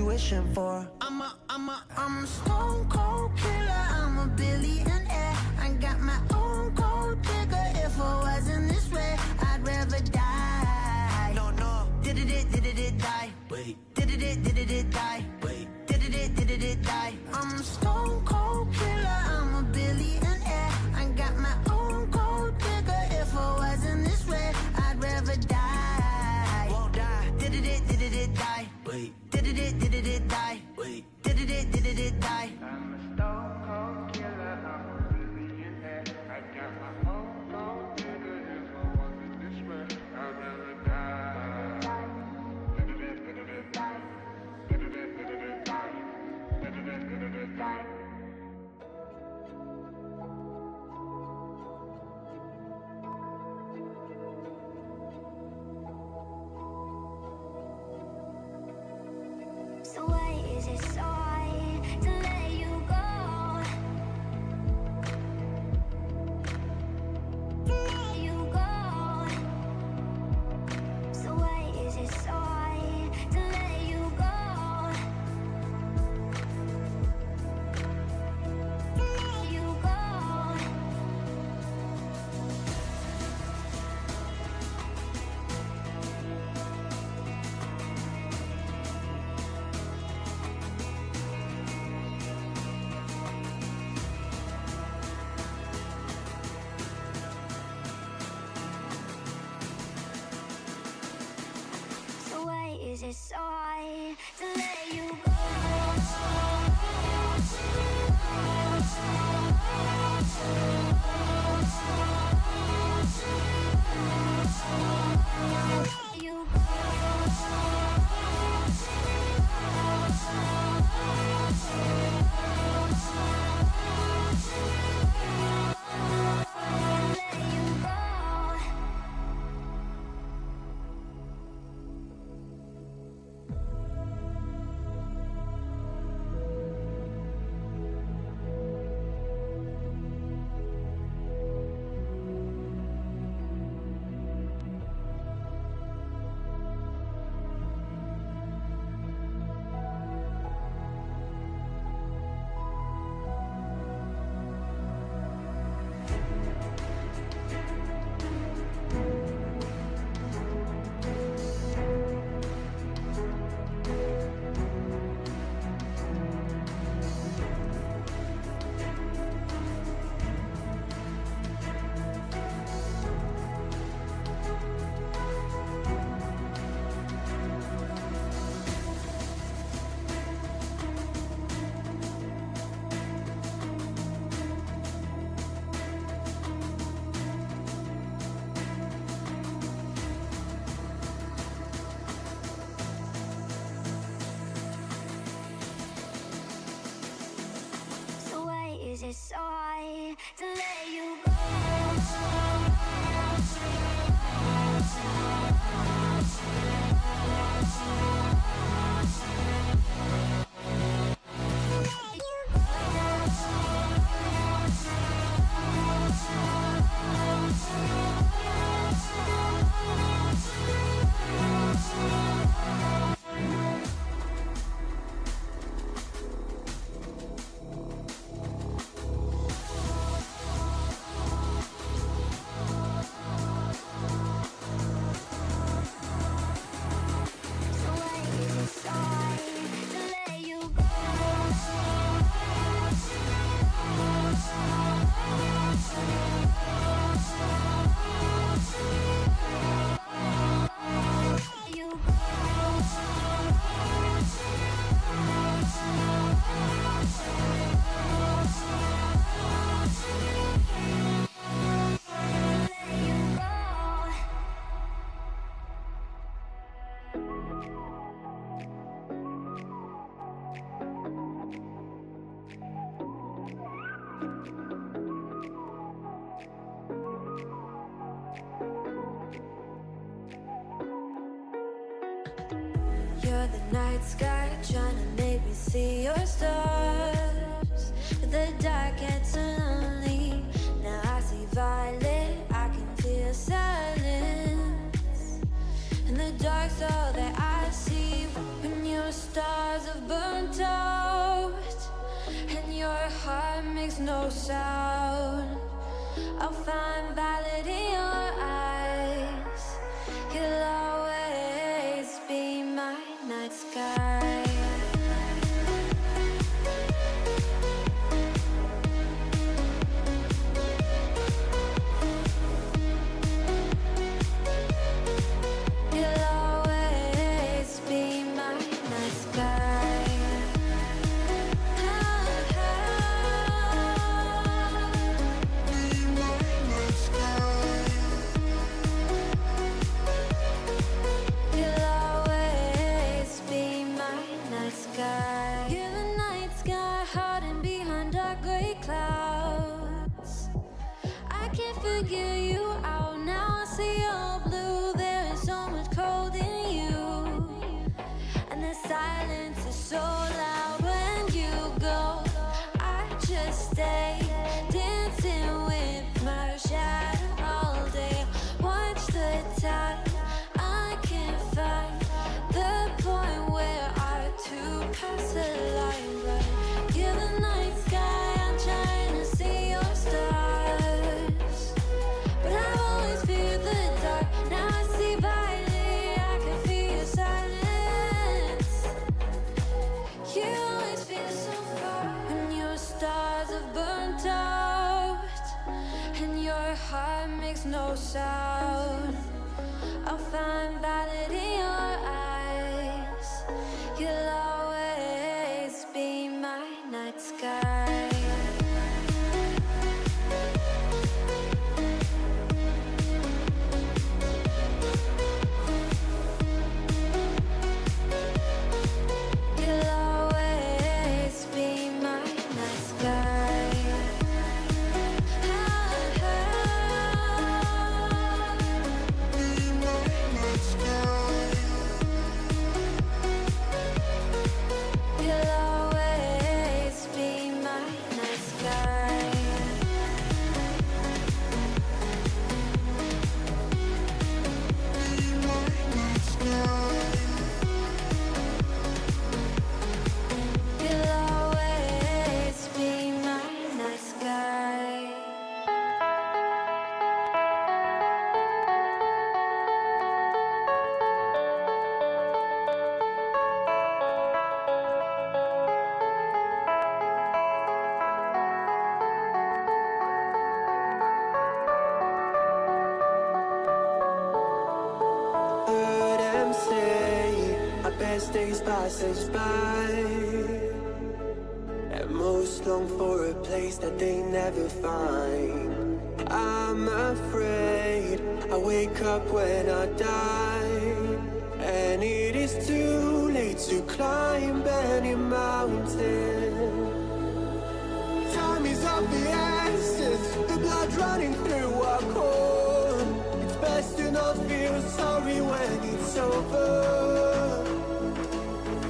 you wishing for? I'm a stone cold killer, I'm a billionaire. I got my own gold digger. If I wasn't this way, I'd rather die. No, did it die? wait, Did it die? wait. Did it die? I'm a stone cold killer, I'm a billionaire. I got my own gold digger. If I wasn't this way, I'd rather die. Won't die, Did it die? wait, Did it die? wait. Did it die? I'm a stone cold killer, I'm a billionaire. I got my own gold digger. If I wasn't this way, I'd rather die. Did it die? So why is it so hard to let you go? To let you go. So why is it so hard to let you go? To let you go. So why is it so hard to let you go? Let you go. So why is it so hard to let you go? So why is it so hard to let you go? Let you go. You're the night sky trying to make me see your stars, but the dark gets so lonely. Now I see violet, I can feel silence, and the dark's all that I see when your stars are and your heart makes no sound. I'll find valid in your eyes. You'll always be my night sky. You'll always be my night sky. You'll always be my night sky. You're the night sky hiding behind dark gray clouds. I can't figure you out now. I see you're blue. There is so much cold in you, and the silence is so loud when you go. I just stay dancing with my shadow all day. Watch the tide. I can't find the point where our two paths align. But you're the night sky. I'm trying to see your stars, but I've always feared the dark. Now I see violet. I can feel your silence. You always feel so far when your stars have burnt out and your heart makes no sound. I'll find valid in your eyes. You'll always be my night sky. You'll always be my night sky. You'll always be my night sky. You'll always be my night sky. Heard them say our best days pass us by, and most long for a place that they never find. I'm afraid I wake up when I die, and it is too late to climb any mountain. Time is of the essence, the blood running through our core. It's best to not feel sorry when it's over.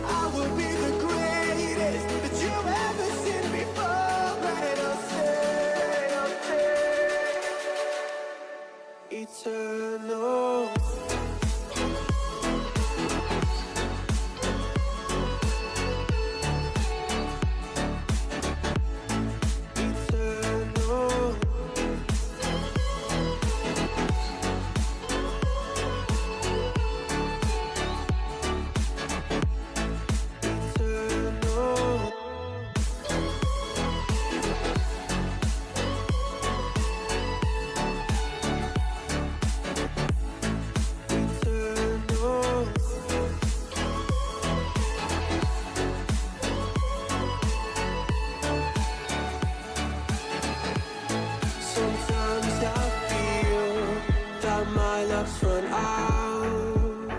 I will be the greatest that you've ever seen before, and I'll stay eternal. Eternal. Eternal. Eternal. Sometimes I feel that my luck's run out.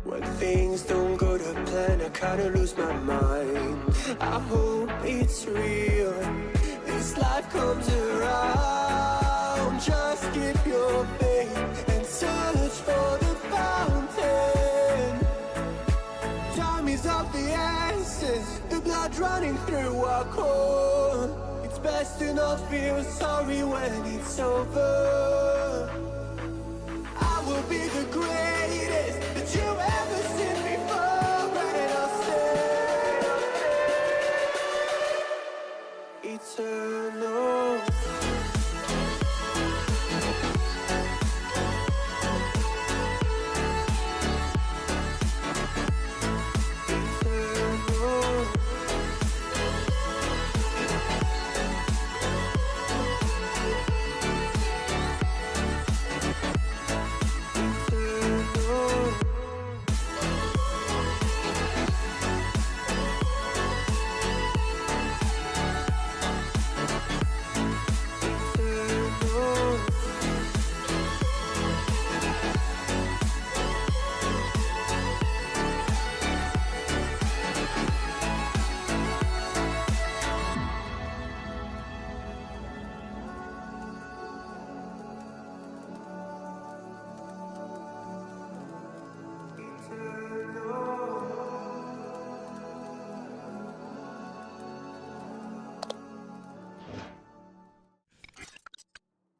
When things don't go to plan, I kinda lose my mind. I hope it's real, this life comes around. Just keep your faith and search for the fountain. Time is of the essence, the blood running through our core. It's best to not feel sorry when it's over. I will be the greatest that you've ever seen before, and I'll stay.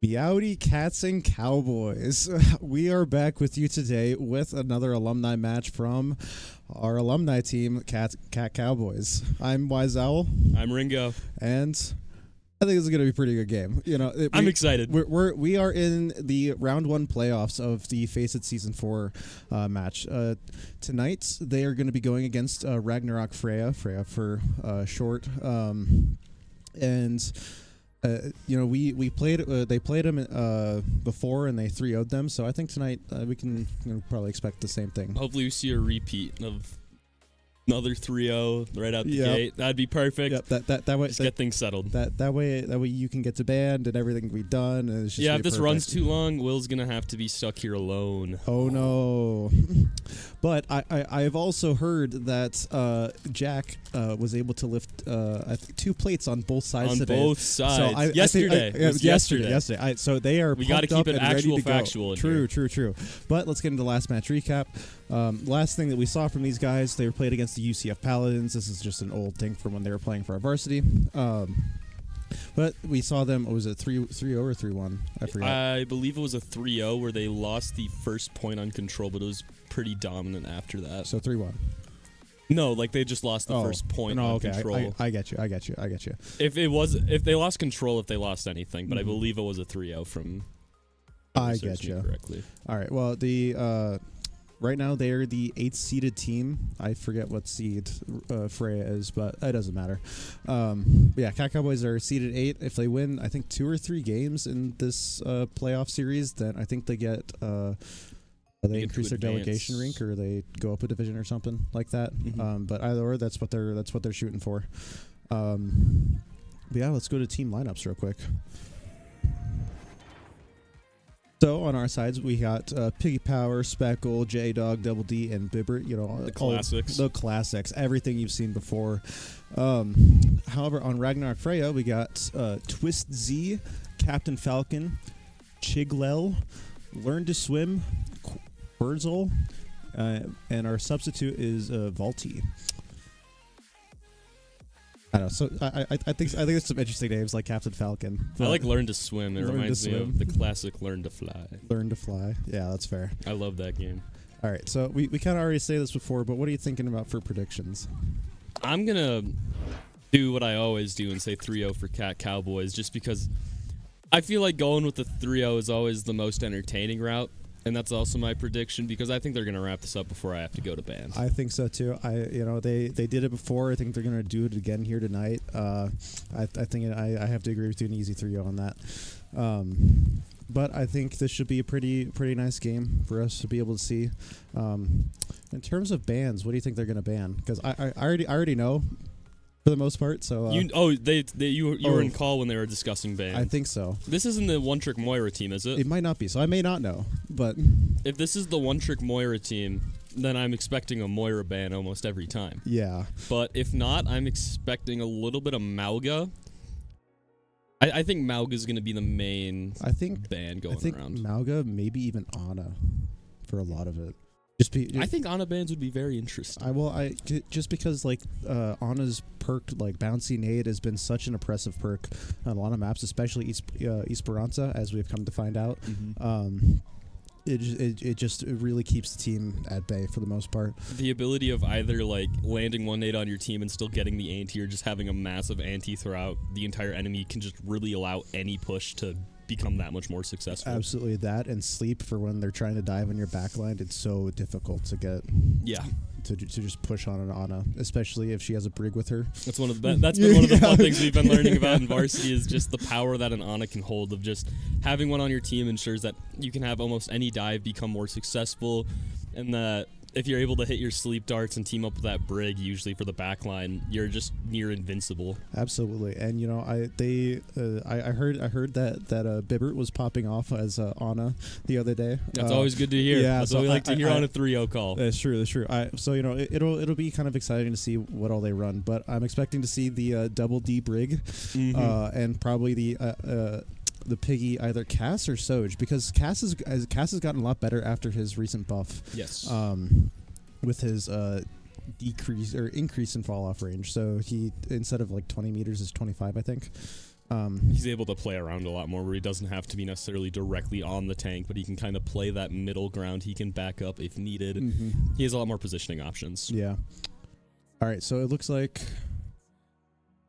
Meowdy cats and cowboys. We are back with you today with another alumni match from our alumni team, Cat Cowboys. I'm WiseOwl. I'm Ringo. And I think this is going to be a pretty good game. You know, I'm excited. We are in the round 1 playoffs of the FACEIT Season 4 match. Tonight, they are going to be going against Ragnarok Freyja for short. You know, we played. They played them before, and they 3-0'd them. So I think tonight we can probably expect the same thing. Hopefully, we see a repeat of another 3-0 right out the gate. That'd be perfect. Yep, that way. Just get things settled. That way you can get to band and everything be done. And it's just if this perfect. runs too long, Will's gonna have to be stuck here alone. Oh no! But I've also heard that Jack was able to lift I think 2 plates on both sides today. On both sides. So yesterday. Yesterday. So they are. We got to keep it actual factual. True. But let's get into the last match recap. Last thing that we saw from these guys, they were played against the UCF Paladins. This is just an old thing from when they were playing for our varsity. But we saw them. Was it 3-0 or 3-1? I forgot. I believe it was a 3-0 where they lost the first point on control, but it was pretty dominant after that. So 3-1. No, like they just lost the first point on control. I get you. If they lost control, if they lost anything, but I believe it was a 3-0 from. I get you. Correctly. All right. Well, the right now they are the 8th seeded team. I forget what seed Freyja is, but it doesn't matter. Yeah, Cat Cowboys are seeded 8. If they win, I think 2 or 3 games in this playoff series, then I think they get. They increase their delegation rank, or they go up a division, or something like that. But either or, that's what they're shooting for. But yeah, let's go to team lineups real quick. So on our sides, we got Piggy Power, Speckle, J-Dog, Double D, and Bibbert. You know, the classics. The classics. Everything you've seen before. However, on Ragnarok Freyja, we got Twist Z, Captain Falcon, Chiglel, Learn to Swim, Quirzel, and our substitute is Volti. I don't know. So I think it's some interesting names like Captain Falcon. I like Learn to Swim. It reminds me of the classic Learn to Fly. Learn to Fly. Yeah, that's fair. I love that game. All right, so we kind of already say this before, but what are you thinking about for predictions? I'm gonna do what I always do and say 3-0 for Cat Cowboys, just because I feel like going with the 3-0 is always the most entertaining route. And that's also my prediction, because I think they're going to wrap this up before I have to go to band. I think so too. They did it before. I think they're going to do it again here tonight. I think I have to agree with you, an easy 3-0 on that. But I think this should be a pretty nice game for us to be able to see. In terms of bans, what do you think they're going to ban? Because I already know. For the most part, so you were in call when they were discussing bans. I think so. This isn't the One Trick Moira team, is it? It might not be, so I may not know. But if this is the One Trick Moira team, then I'm expecting a Moira ban almost every time. Yeah. But if not, I'm expecting a little bit of Mauga. I think Mauga is going to be the main ban going around. Mauga, maybe even Ana, for a lot of it. I think Ana bans would be very interesting. Just because like Ana's perk, like Bouncy Nade, has been such an oppressive perk on a lot of maps, especially Esperanza, as we've come to find out. It just really keeps the team at bay for the most part. The ability of either like landing one nade on your team and still getting the anti, or just having a massive anti throughout the entire enemy can just really allow any push to become that much more successful. Absolutely, that and sleep for when they're trying to dive on your backline. It's so difficult to get. Yeah. To just push on an Ana, especially if she has a brig with her. That's been one of the fun things we've been learning about in varsity, is just the power that an Ana can hold. Of just having one on your team ensures that you can have almost any dive become more successful, and that if you're able to hit your sleep darts and team up with that brig, usually for the backline, you're just near invincible. Absolutely, and you know, I heard that Bibbert was popping off as Ana the other day. That's always good to hear. Yeah, that's what we like to hear on a 3-0 call. That's true. So you know, it'll be kind of exciting to see what all they run, but I'm expecting to see the Double D brig, and probably the Piggy, either Cass or Soj, because Cass has gotten a lot better after his recent buff. Yes. With his increase in fall off range. So he, instead of like 20 meters, is 25, I think. He's able to play around a lot more where he doesn't have to be necessarily directly on the tank, but he can kind of play that middle ground. He can back up if needed. He has a lot more positioning options. Yeah. All right, so it looks like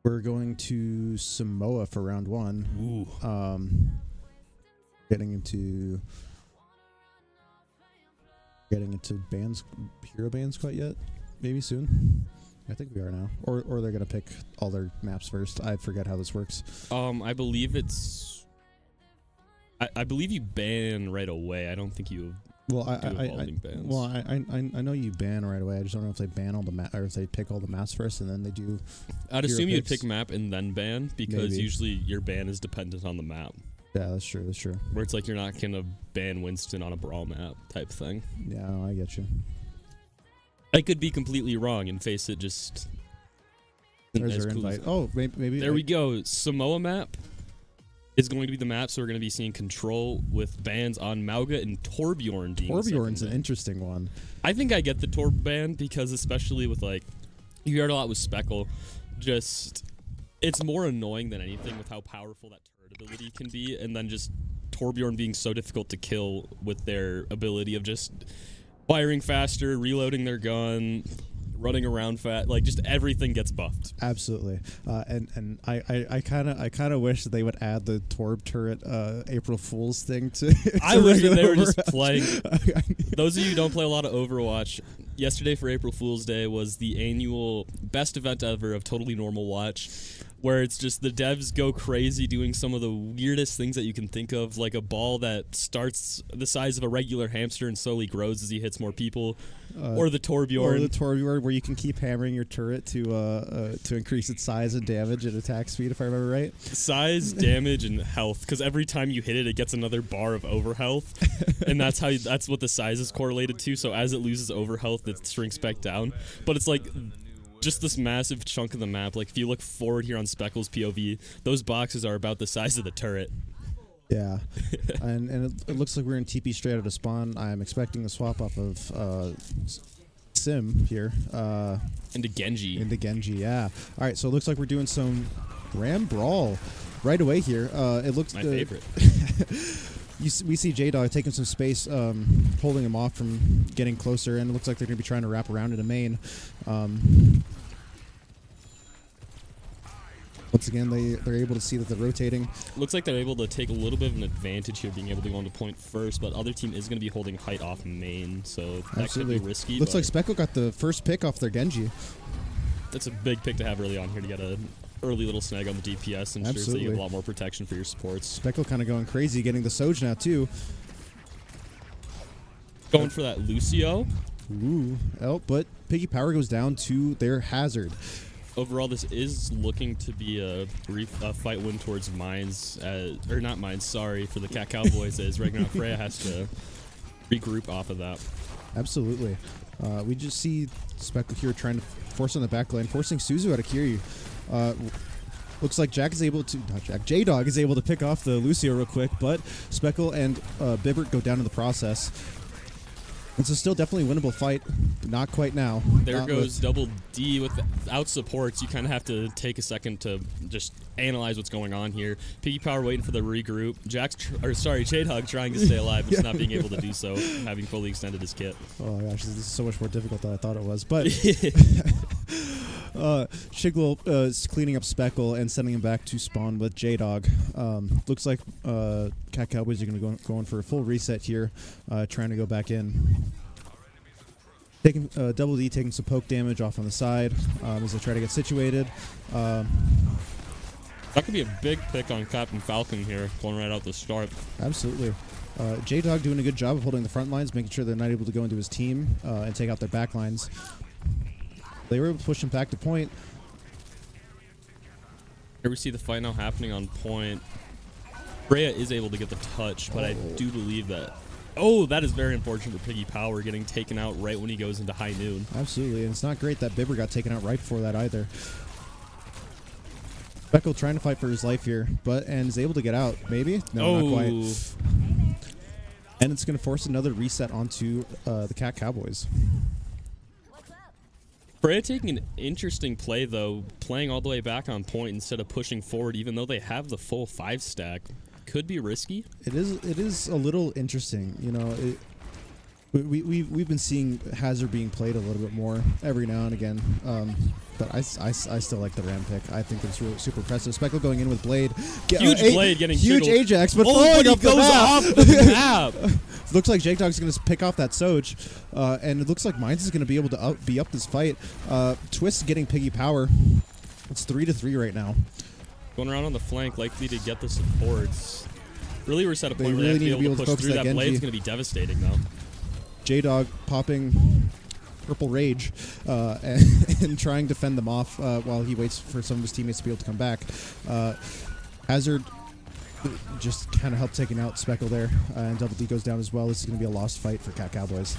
we're going to Samoa for round 1. Ooh. Getting into bands, hero bands quite yet? Maybe soon. I think we are now. Or they're gonna pick all their maps first. I forget how this works. I believe it's. I believe you ban right away. I don't think you. Well, bans. Well, I know you ban right away. I just don't know if they ban all the or if they pick all the maps first and then they do. I'd assume hero you'd picks. pick map and then ban because Maybe. usually your ban is dependent on the map. Yeah, that's true. That's true. Where it's like you're not gonna ban Winston on a brawl map type thing. Yeah, no, I get you. I could be completely wrong and FACEIT just. There's as our cool as- invite. Oh, maybe. There we go. Samoa map is going to be the map, so we're going to be seeing control with bans on Mauga and Torbjorn being the second Torbjorn's an ban. interesting one. I think I get the Torb ban because especially with like you hear it a lot with Speckle, just it's more annoying than anything with how powerful that turret ability can be, and then just Torbjorn being so difficult to kill with their ability of just firing faster, reloading their gun, running around fast, like just everything gets buffed. Absolutely, and I kind of wish they would add the Torb turret April Fool's thing to. I to wish that they regular were just Overwatch. playing. Those of you who don't play a lot of Overwatch, yesterday for April Fool's Day was the annual best event ever of Totally Normal Watch, where it's just the devs go crazy doing some of the weirdest things that you can think of, like a ball that starts the size of a regular hamster and slowly grows as he hits more people, or the Torbjorn. Or the Torbjorn, where you can keep hammering your turret to increase its size and damage and attack speed, if I remember right. Size, damage, and health, because every time you hit it, it gets another bar of overhealth, and that's what the size is correlated to. So as it loses overhealth, it shrinks back down. But it's like just this massive chunk of the map. Like if you look forward here on Speckle's POV, those boxes are about the size of the turret. Yeah, and it looks like we're in TP straight out of spawn. I'm expecting the swap off of Sim here. Into Genji. Into Genji, yeah. All right, so it looks like we're doing some Ram Brawl right away here. It looks My favorite. We see J-Dog taking some space, holding him off from getting closer, and it looks like they're going to be trying to wrap around into main. Once again, they're able to see that they're rotating. Looks like they're able to take a little bit of an advantage here, being able to go into point first, but other team is going to be holding height off main, so that Absolutely. could be risky. Looks but like Speckle got the first pick off their Genji. that's a big pick to have early on here to get a early little snag on the DPS, and ensures that you Absolutely. have a lot more protection for your supports. Speckle kind of going crazy, getting the Soj now too. Going for that Lucio. Ooh, oh, but Piggy Power goes down to their Hazard. Overall, this is looking to be a fight win towards Mines, or not Mines, sorry, for the Cat Cowboys, as right now Freyja has to regroup off of that. Absolutely. We just see Speckle here trying to force on the back lane, forcing Suzu out of Kiryu. Looks like J-Dog is able to pick off the Lucio real quick, but Speckle and Bibbert go down in the process. It's a still definitely winnable fight. Not quite now. There Not goes with- Double D. Without supports, you kind of have to take a second to just analyze what's going on here. Piggy Power waiting for the regroup. J-Dog trying to stay alive, but just not being able to do so, having fully extended his kit. Oh my gosh, this is so much more difficult than I thought it was. But Shigwell is cleaning up Speckle and sending him back to spawn with J-Dog. Looks like Cat Cowboys are going to go in for a full reset here, trying to go back in. Taking Double D taking some poke damage off on the side as they try to get situated. That could be a big pick on Captain Falcon here, going right out the start. Absolutely. J-Dog doing a good job of holding the front lines, making sure they're not able to go into his team and take out their back lines. They were able to push him back to point. Here we see the fight now happening on point. Freyja is able to get the touch, but I do believe that... Oh, that is very unfortunate for Piggy Power, getting taken out right when he goes into high noon. Absolutely, and it's not great that Bibber got taken out right before that either. Speckle trying to fight for his life here, and is able to get out. Maybe? No, not quite. And it's going to force another reset onto the Cat Cowboys. Freyja taking an interesting play, though, playing all the way back on point instead of pushing forward, even though they have the full 5 stack. Could be risky. It is a little interesting, you know. We've been seeing Hazard being played a little bit more every now and again, but I still like the Ram pick. I think it's really super impressive. Speckle going in with Blade, Huge Blade getting huge jiggled. Ajax, but Oh, falling but off he goes off the map. Looks like Jake Dog's going to pick off that Soj, and it looks like Mines is going to be able to be up this fight. Twist getting Piggy power. It's 3-3 right now. Going around on the flank, likely to get the supports. Really, we're set a They point where really they have to be able to push focus through. that That Blade's Genji. going to be devastating, though. J-Dog popping Purple Rage and trying to fend them off while he waits for some of his teammates to be able to come back. Hazard just kind of helped taking out Speckle there, and Double D goes down as well. This is going to be a lost fight for Cat Cowboys.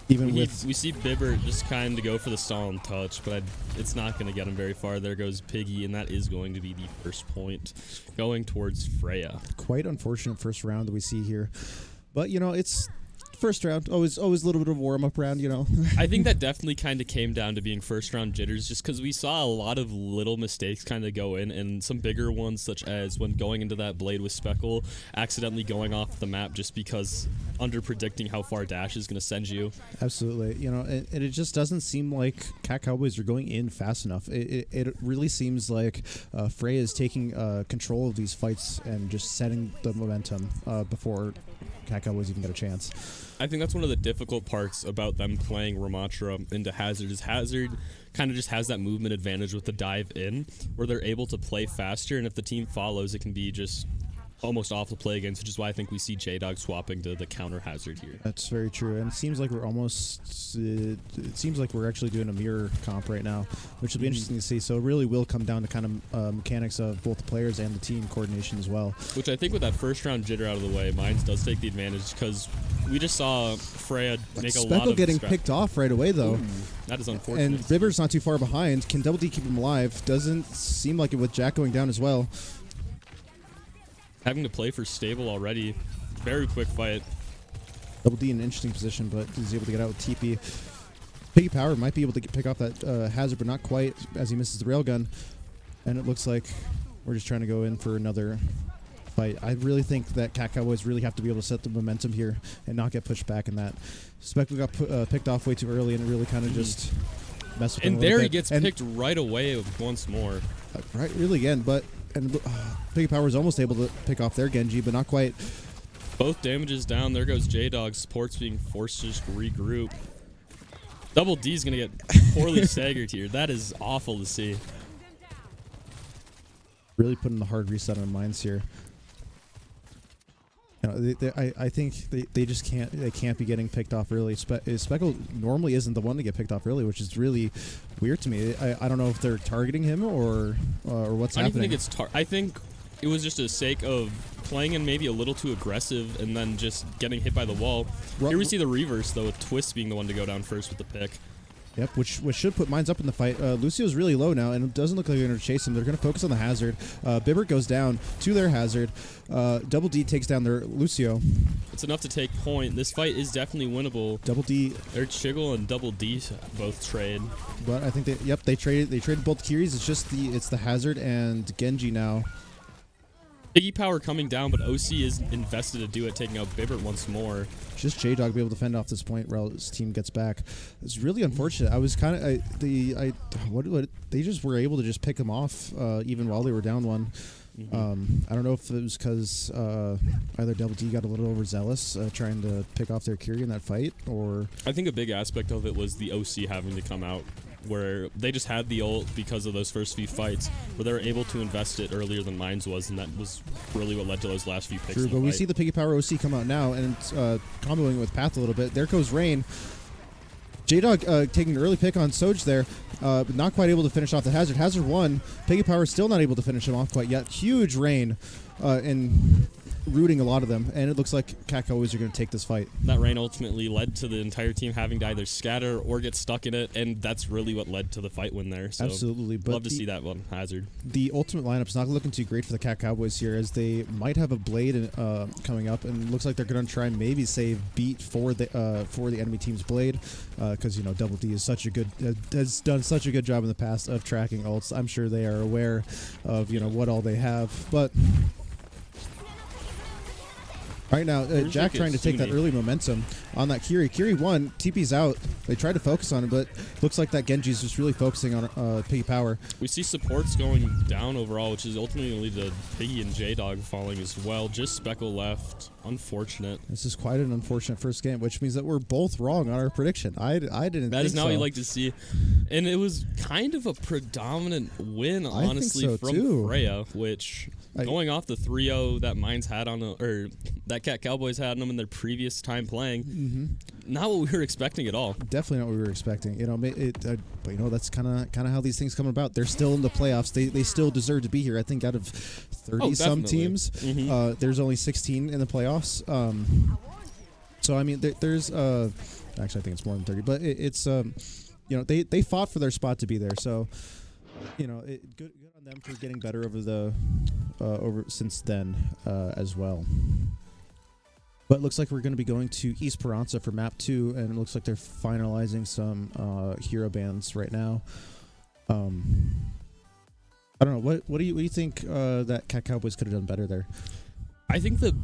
Even We with see Bibber just kind of go for the stall and touch, but it's not going to get him very far. There goes Piggy, and that is going to be the first point going towards Freyja. quite unfortunate first round that we see here, but you know, it's first round, always a little bit of warm-up round, you know. I think that definitely kind of came down to being first-round jitters, just because we saw a lot of little mistakes kind of go in, and some bigger ones, such as when going into that Blade with Speckle, accidentally going off the map just because under-predicting how far Dash is going to send you. Absolutely, you know, and it just doesn't seem like Cat Cowboys are going in fast enough. It really seems like Freyja is taking control of these fights and just setting the momentum before Cat Cowboys even get a chance. I think that's one of the difficult parts about them playing Ramatra into Hazard, is Hazard kind of just has that movement advantage with the dive in, where they're able to play faster, and if the team follows, it can be just almost awful to play against, which is why I think we see J-Dog swapping to the counter Hazard here. That's very true, and it seems like we're almost. It seems like we're actually doing a mirror comp right now, which will be interesting to see. So it really will come down to kind of mechanics of both the players and the team coordination as well. Which I think with that first round jitter out of the way, Mines does take the advantage, because we just saw Freyja make a lot Speckle of getting scrap. picked off right away though. That is unfortunate. And Bibber's not too far behind. Can Double D keep him alive? Doesn't seem like it with Jack going down as well. Having to play for stable already. Very quick fight. Double D in an interesting position, but he's able to get out with TP. Piggy Power might be able to pick off that Hazard, but not quite, as he misses the railgun. And it looks like we're just trying to go in for another fight. I really think that Cat Cowboys really have to be able to set the momentum here and not get pushed back in that. Speckle got picked off way too early, and it really kind of just messed with him And a little there he bit. gets And- picked right away once more. right, really again, but Piggy Power was almost able to pick off their Genji, but not quite. Both damages down. There goes J-Dog. Support's being forced to just regroup. Double D's going to get poorly staggered here. That is awful to see. Really putting the hard reset on Mines here. You know, I think they just can't be getting picked off early. Speckle normally isn't the one to get picked off early, which is really weird to me. I don't know if they're targeting him or what's I don't happening. think it's I think it was just a sake of playing in maybe a little too aggressive and then just getting hit by the wall. Here we see the reverse, though, with Twist being the one to go down first with the pick. Yep, which should put Mines up in the fight. Lucio's really low now, and it doesn't look like they're going to chase him. They're going to focus on the Hazard. Bibbert goes down to their Hazard. Double D takes down their Lucio. It's enough to take point. This fight is definitely winnable. Double D, Their Chiggle and Double D both trade. but I think they traded both Kiris. It's the Hazard and Genji now. Piggy Power coming down, but OC is invested to do it, taking out Bibbert once more. Just J-Dog be able to fend off this point while his team gets back. It's really unfortunate. I was kind of they just were able to just pick him off even while they were down one. I don't know if it was because either Double D got a little overzealous trying to pick off their Kiri in that fight, or I think a big aspect of it was the OC having to come out, where they just had the ult because of those first few fights, where they were able to invest it earlier than Mines was, and that was really what led to those last few picks. true. in the But we fight. see the Piggy Power OC come out now, and it's comboing with Path a little bit. There goes Rain. J-Dog taking an early pick on Soj there, but not quite able to finish off the Hazard. Hazard won. Piggy Power still not able to finish him off quite yet. Huge Rain, and rooting a lot of them, and it looks like Cat Cowboys are going to take this fight. That rain ultimately led to the entire team having to either scatter or get stuck in it, and that's really what led to the fight win there. So Absolutely. But love to see that one, Hazard. The ultimate lineup's not looking too great for the Cat Cowboys here, as they might have a Blade coming up, and it looks like they're going to try and maybe save beat for the enemy team's Blade, because Double D is has done such a good job in the past of tracking ults. I'm sure they are aware of what all they have, but right now, Jack trying to take that early momentum on that Kiri. Kiri won. TP's out. They tried to focus on it, but looks like that Genji's just really focusing on Piggy Power. We see supports going down overall, which is ultimately going to lead to Piggy and J-Dog falling as well. Just Speckle left. Unfortunate. This is quite an unfortunate first game, which means that we're both wrong on our prediction. I didn't That think is not so. what you like to see. And it was kind of a predominant win, I honestly, think so from too. Freyja, which going off the 3-0 that Mines had or that Cat Cowboys had on them in their previous time playing, not what we were expecting at all. Definitely not what we were expecting. But that's kind of how these things come about. They're still in the playoffs. They still deserve to be here. I think out of 30 some teams, there's only 16 in the playoffs. So I mean, there's actually I think it's more than 30, but it's they fought for their spot to be there. So good on them for getting better over since then as well. But it looks like we're going to be going to Esperanza for map 2, and it looks like they're finalizing some hero bans right now. I don't know. What do you think that Cat Cowboys could have done better there? I think the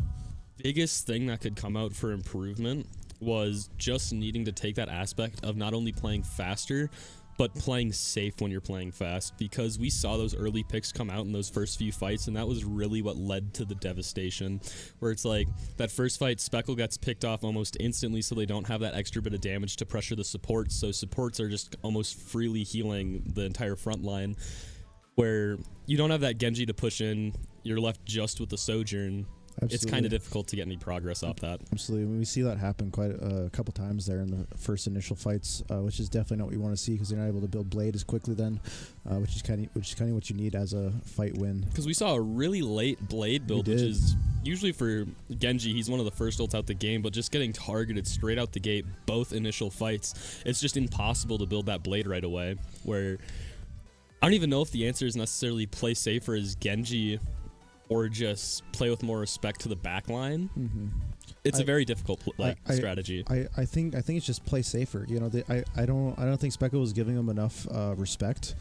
biggest thing that could come out for improvement was just needing to take that aspect of not only playing faster, but playing safe when you're playing fast, because we saw those early picks come out in those first few fights, and that was really what led to the devastation, where it's like that first fight, Speckle gets picked off almost instantly, so they don't have that extra bit of damage to pressure the supports, so supports are just almost freely healing the entire front line, where you don't have that Genji to push in, you're left just with the Sojourn. Absolutely. It's kind of difficult to get any progress off that. Absolutely. We see that happen quite a couple times there in the first initial fights, which is definitely not what you want to see, because they're not able to build Blade as quickly then, which is kind of what you need as a fight win. Because we saw a really late Blade build, which is usually for Genji, he's one of the first ults out the game, but just getting targeted straight out the gate, both initial fights, it's just impossible to build that Blade right away, where I don't even know if the answer is necessarily play safer as Genji or just play with more respect to the back line. It's a very difficult strategy. I think it's just play safer. I don't think Speckle was giving them enough respect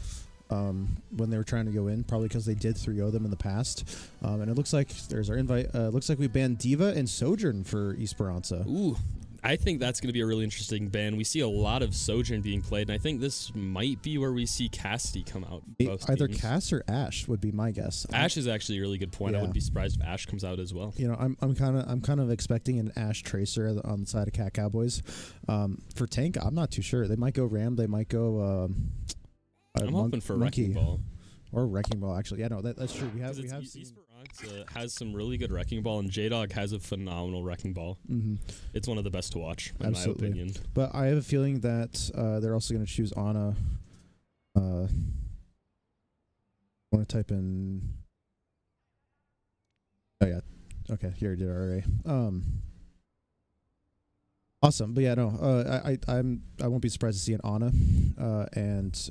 when they were trying to go in, probably because they did 3-0 them in the past. And it looks like there's our invite. Looks like we banned Diva and Sojourn for Esperanza. Ooh, I think that's going to be a really interesting ban. We see a lot of Sojourn being played, and I think this might be where we see Cassidy come out. Either Cass or Ashe would be my guess. Ashe is actually a really good point. Yeah. I wouldn't be surprised if Ashe comes out as well. I'm kind of expecting an Ashe Tracer on the side of Cat Cowboys. For tank, I'm not too sure. They might go Ram. They might go. I'm hoping for Wrecking Ball. Or Wrecking Ball, actually. Yeah, no, that's true. We have seen. Esperanza has some really good Wrecking Ball, and J-Dog has a phenomenal Wrecking Ball. It's one of the best to watch, in my opinion. But I have a feeling that they're also going to choose Ana. I want to type in. Oh yeah, okay. Here I did already. Awesome, but yeah, no, I won't be surprised to see an Ana and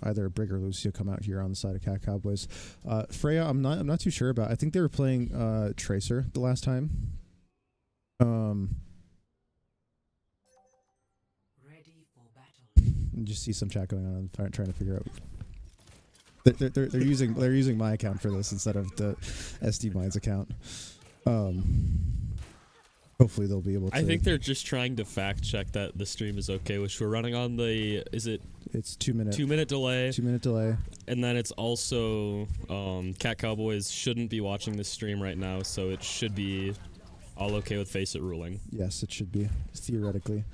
either Brig or Lucio come out here on the side of Cat Cowboys. Freyja, I'm not too sure about. I think they were playing Tracer the last time. Ready for battle. Just see some chat going on. I'm trying to figure out. They're using my account for this instead of the SD Minds account. Hopefully they'll be able to. I think they're just trying to fact check that the stream is okay, which we're running on the, it's 2 minute. 2 minute delay. 2 minute delay. And then it's also, Cat Cowboys shouldn't be watching this stream right now, so it should be all okay with FACEIT ruling. Yes, it should be, theoretically.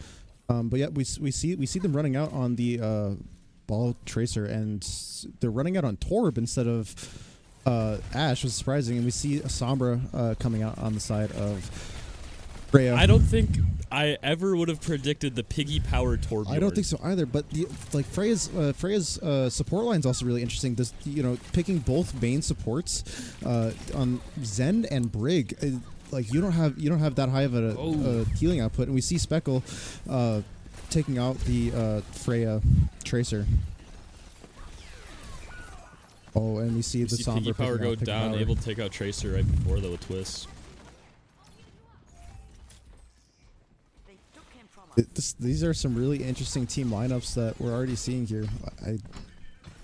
But yeah, we see them running out on the Ball Tracer, and they're running out on Torb instead of Ashe, was surprising, and we see a Sombra coming out on the side of Freyja. I don't think I ever would have predicted the Piggy Power Torb. I don't think so either. But Freyja's support line is also really interesting. This, picking both main supports on Zen and Brig. like you don't have that high of a healing output, and we see Speckle taking out the Freyja Tracer. Oh, and we see the Sombra Piggy Power go Piggy down, Power. able to take out Tracer right before though a twist. These are some really interesting team lineups that we're already seeing here.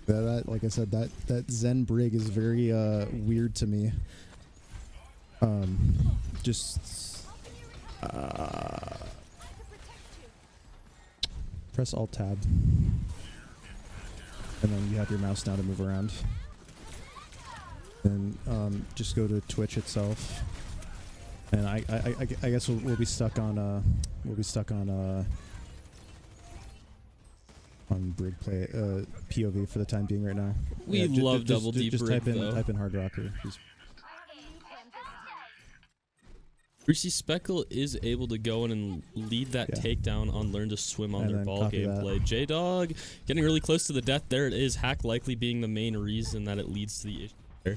Like I said, that Zen Brig is very weird to me. Press Alt Tab, and then you have your mouse now to move around. And just go to Twitch itself. And I guess we'll be stuck on Brig play POV for the time being right now. We love double deep just Brig, type in Hard Rocker. You see Speckle is able to go in and lead that takedown on Learn to Swim on And their then ball copy gameplay. J-Dog getting really close to the death. There it is. Hack likely being the main reason that it leads to the issue there.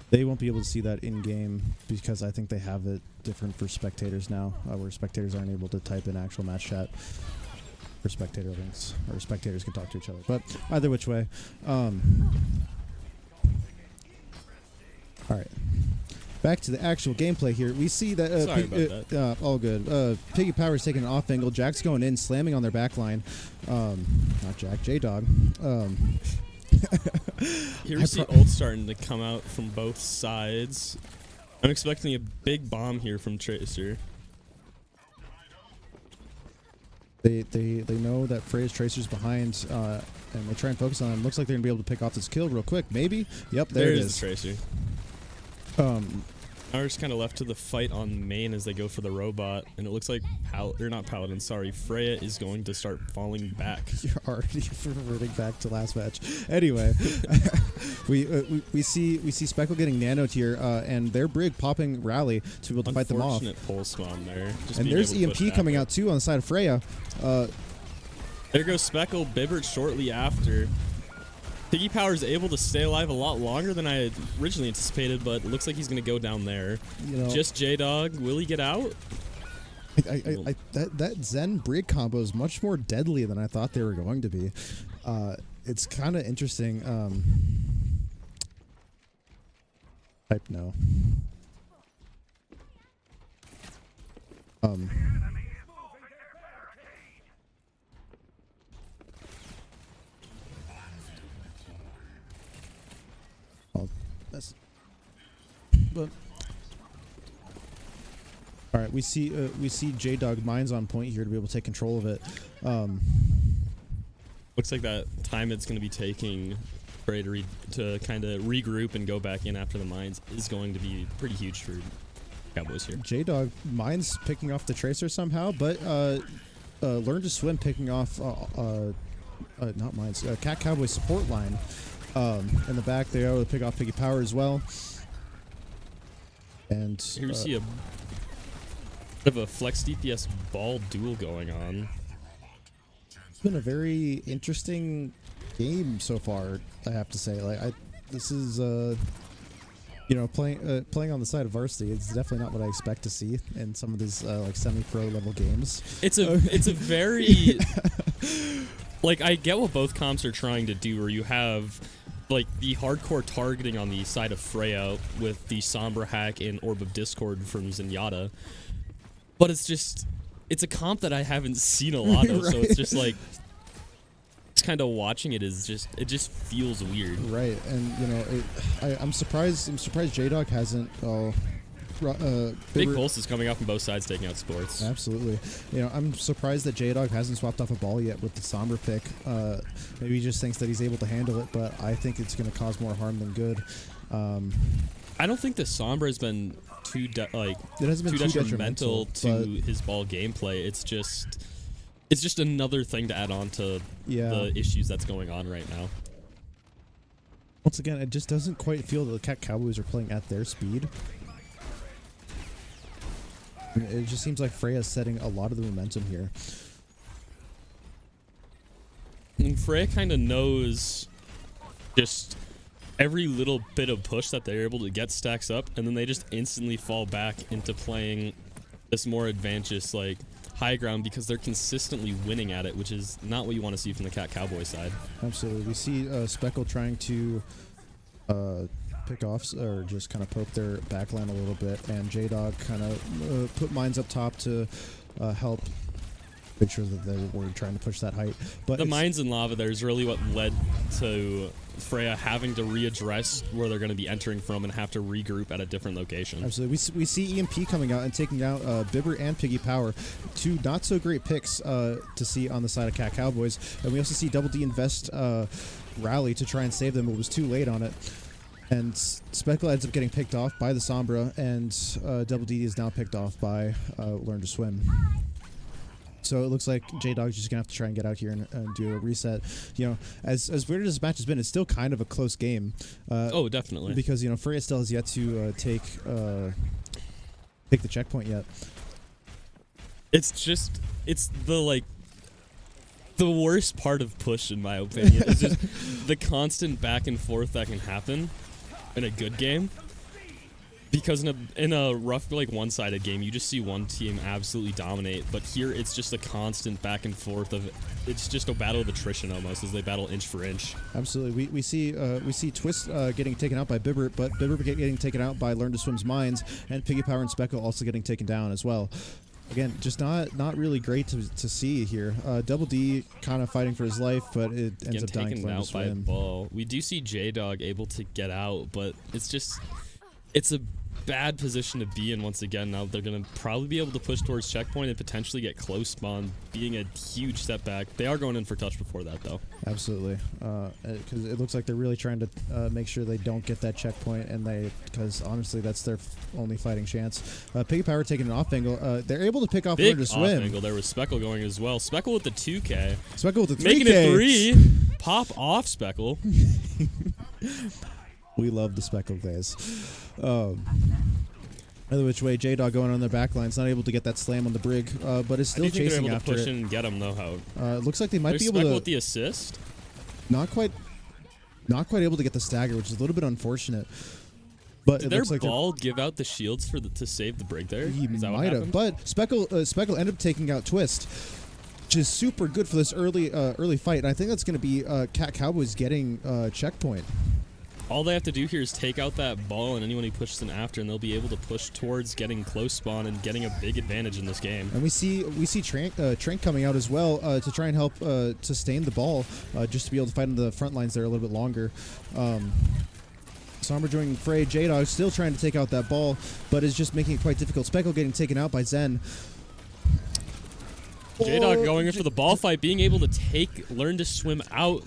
They won't be able to see that in game because I think they have it different for spectators now, where spectators aren't able to type in actual match chat for spectator links, or spectators can talk to each other. But either which way, all right. Back to the actual gameplay here. We see that. Sorry about that. All good. Piggy Power's taking an off angle. Jack's going in, slamming on their back line. Not Jack, J-Dog. Here we see ult starting to come out from both sides. I'm expecting a big bomb here from Tracer. They know that Freyja's Tracer's behind, and they try and focus on him. Looks like they're gonna be able to pick off this kill real quick. Maybe. Yep, there it is. The Tracer. Now we're just kind of left to the fight on main as they go for the robot, and it looks like Freyja is going to start falling back. You're already reverting back to last match. Anyway, we see Speckle getting nanoed here, and their Brig popping rally to be able to fight them off. Unfortunate pulse bomb there. And there's EMP coming out too on the side of Freyja. There goes Speckle. Bibbert shortly after. Piggy Power is able to stay alive a lot longer than I had originally anticipated, but it looks like he's going to go down there. Just J-Dog. Will he get out? That Zen Brig combo is much more deadly than I thought they were going to be. It's kind of interesting. Type no. But all right, we see J-Dog Mines on point here to be able to take control of it. Looks like that time it's going to be taking Freyja to kind of regroup and go back in after the mines is going to be pretty huge for Cowboys here. J-Dog Mines picking off the Tracer somehow, but Learn to Swim picking off not Mines, Cat Cowboy support line. In the back, they're able to pick off Piggy Power as well. And here we see a bit of a flex DPS ball duel going on. It's been a very interesting game so far, I have to say. Like, this is playing on the side of varsity. It's definitely not what I expect to see in some of these like semi-pro level games. It's a very like, I get what both comps are trying to do, where you have like the hardcore targeting on the side of Freyja with the Sombra hack and Orb of Discord from Zenyatta, but it's a comp that I haven't seen a lot of. Right. So it's just like, it's kind of watching it it just feels weird. Right, and I'm surprised J-Dog hasn't. Big pulse is coming out from both sides, taking out sports. Absolutely. I'm surprised that J-Dog hasn't swapped off a ball yet with the Sombra pick. Maybe he just thinks that he's able to handle it, but I think it's going to cause more harm than good. I don't think the Sombra has been too detrimental to his ball gameplay. It's just another thing to add on to the issues that's going on right now. Once again, it just doesn't quite feel that the Cat Cowboys are playing at their speed. It just seems like Freyja's setting a lot of the momentum here. And Freyja kind of knows just every little bit of push that they're able to get stacks up, and then they just instantly fall back into playing this more advantageous like high ground because they're consistently winning at it, which is not what you want to see from the Cat Cowboy side. Absolutely. We see Speckle trying to pick off or just kind of poke their backline a little bit, and J-Dog kind of put mines up top to help make sure that they were trying to push that height. But the mines and lava there is really what led to Freyja having to readdress where they're going to be entering from and have to regroup at a different location. Absolutely. We see EMP coming out and taking out Bibber and Piggy Power, two not so great picks to see on the side of Cat Cowboys. And we also see Double D invest rally to try and save them. It was too late on it. And Speckle ends up getting picked off by the Sombra, and Double D is now picked off by Learn to Swim. So it looks like J-Dog's just going to have to try and get out here and do a reset. You know, as weird as this match has been, it's still kind of a close game. Oh, definitely. Because, you know, Freyja still has yet to take the checkpoint yet. It's the worst part of push, in my opinion. It's just the constant back and forth that can happen in a good game. Because in a rough, like, one-sided game, you just see one team absolutely dominate. But here, it's just a constant back and forth of, it's just a battle of attrition almost as they battle inch for inch. Absolutely, we see Twist getting taken out by Bibber, but Bibber getting taken out by Learn to Swim's mines, and Piggy Power and Speckle also getting taken down as well. Again, just not really great to see here. Double D kind of fighting for his life, but it ends up dying for out by a ball. We do see J-Dog able to get out, but it's a bad position to be in once again. Now they're going to probably be able to push towards checkpoint and potentially get close spawn, being a huge step back. They are going in for touch before that, though. Absolutely, because it looks like they're really trying to make sure they don't get that checkpoint, and because honestly that's their only fighting chance. Piggy Power taking an off angle. They're able to pick off Learn to Swim. Big off angle. There was Speckle going as well. Speckle with the 2K. Speckle with the 3K. Making it 3. Pop off, Speckle. We love the Speckle days. Either which way, J-Dog going on their backline's not able to get that slam on the brig, but is still chasing able after to push it. in and get him, though. How? Looks like they might be able Speckle to. With the assist. Not quite able to get the stagger, which is a little bit unfortunate. But Did it their looks like ball give out the shields to save the brig there? He might have, but Speckle ended up taking out Twist, which is super good for this early fight. And I think that's going to be Cat Cowboys getting checkpoint. All they have to do here is take out that ball and anyone who pushes in after, and they'll be able to push towards getting close spawn and getting a big advantage in this game. And we see Trank coming out as well to try and help sustain the ball, just to be able to fight on the front lines there a little bit longer. Sombra joining Frey. J-Dog still trying to take out that ball, but is just making it quite difficult. Speckle getting taken out by Zen. J-Dog going in for the ball fight, being able to Learn to Swim out,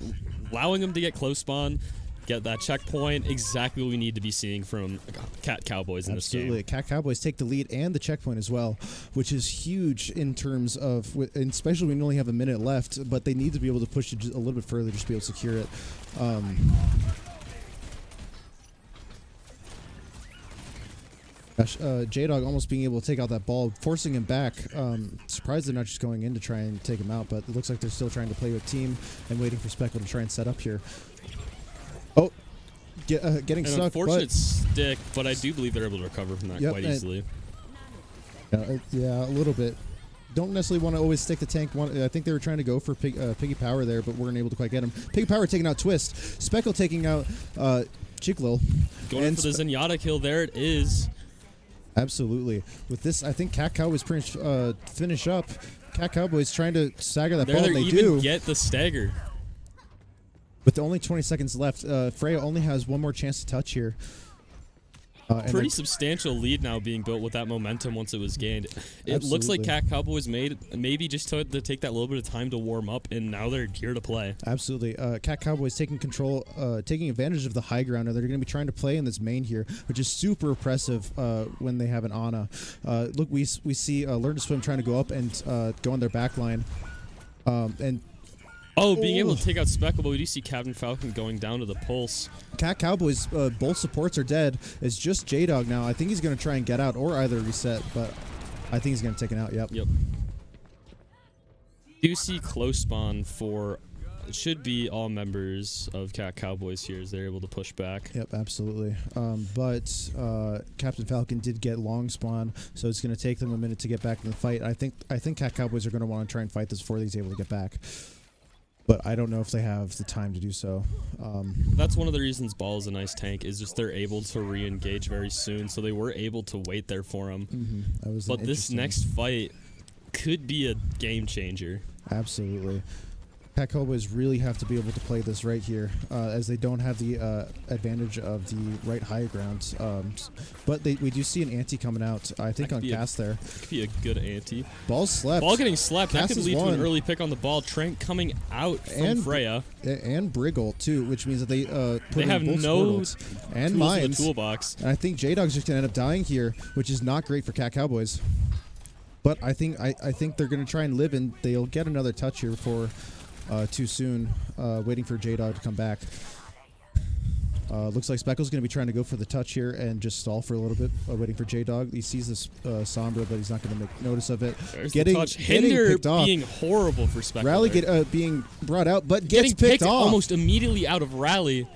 allowing him to get close spawn, get that checkpoint. Exactly what we need to be seeing from Cat Cowboys in this game. Absolutely. Cat Cowboys take the lead and the checkpoint as well, which is huge in terms of, and especially when you only have a minute left, but they need to be able to push it a little bit further just to be able to secure it. J-Dog almost being able to take out that ball, forcing him back. Surprised they're not just going in to try and take him out, but it looks like they're still trying to play with team and waiting for Speckle to try and set up here. Oh, getting An stuck. Unfortunate stick, but I do believe they're able to recover from that quite easily. Yeah, a little bit. Don't necessarily want to always stick the tank. I think they were trying to go for Piggy Power there, but weren't able to quite get him. Piggy Power taking out Twist. Speckle taking out Chiklil. Going in for the Zenyatta kill. There it is. Absolutely. With this, I think Cat Cowboys pretty much finish up. Cat Cowboys trying to stagger that ball. They do get the stagger. With only 20 seconds left, Freyja only has one more chance to touch here. Pretty substantial lead now being built with that momentum once it was gained. It looks like Cat Cowboys maybe just to take that little bit of time to warm up, and now they're here to play. Absolutely. Cat Cowboys taking control, taking advantage of the high ground, and they're going to be trying to play in this main here, which is super oppressive when they have an Ana. Look, we see Learn to Swim trying to go up and go on their back line. Being able to take out Speckle, but we do see Captain Falcon going down to the pulse. Cat Cowboys, both supports are dead. It's just J-Dog now. I think he's going to try and get out or either reset, but I think he's going to take it out. Yep. Do see close spawn for it should be all members of Cat Cowboys here as they're able to push back. Yep, absolutely. But Captain Falcon did get long spawn, so it's going to take them a minute to get back in the fight. I think Cat Cowboys are going to want to try and fight this before he's able to get back. But I don't know if they have the time to do so. That's one of the reasons Ball is a nice tank, is just they're able to re-engage very soon, so they were able to wait there for him. That was But this next fight could be a game changer. Absolutely. Cat Cowboys really have to be able to play this right here, as they don't have the advantage of the right high ground. But we do see an ante coming out, I think, on Cast there. Could be a good ante. Ball slept. Ball getting slept. That Cast could is lead to an one. early pick on the ball. Trent coming out from Freyja. And Briggle, too, which means that they put They in have both no Squirtles and tools in mines. the toolbox. And I think J-Dog's just going to end up dying here, which is not great for Cat Cowboys. But I think they're going to try and live, and they'll get another touch here before too soon, waiting for J-Dog to come back. Looks like Speckle's going to be trying to go for the touch here and just stall for a little bit, waiting for J-Dog. He sees this Sombra, but he's not going to make notice of it. There's Getting the touch. Hinder picked off. being horrible for Speckle. Rally there. being brought out, but Getting gets picked off. almost immediately out of Rally.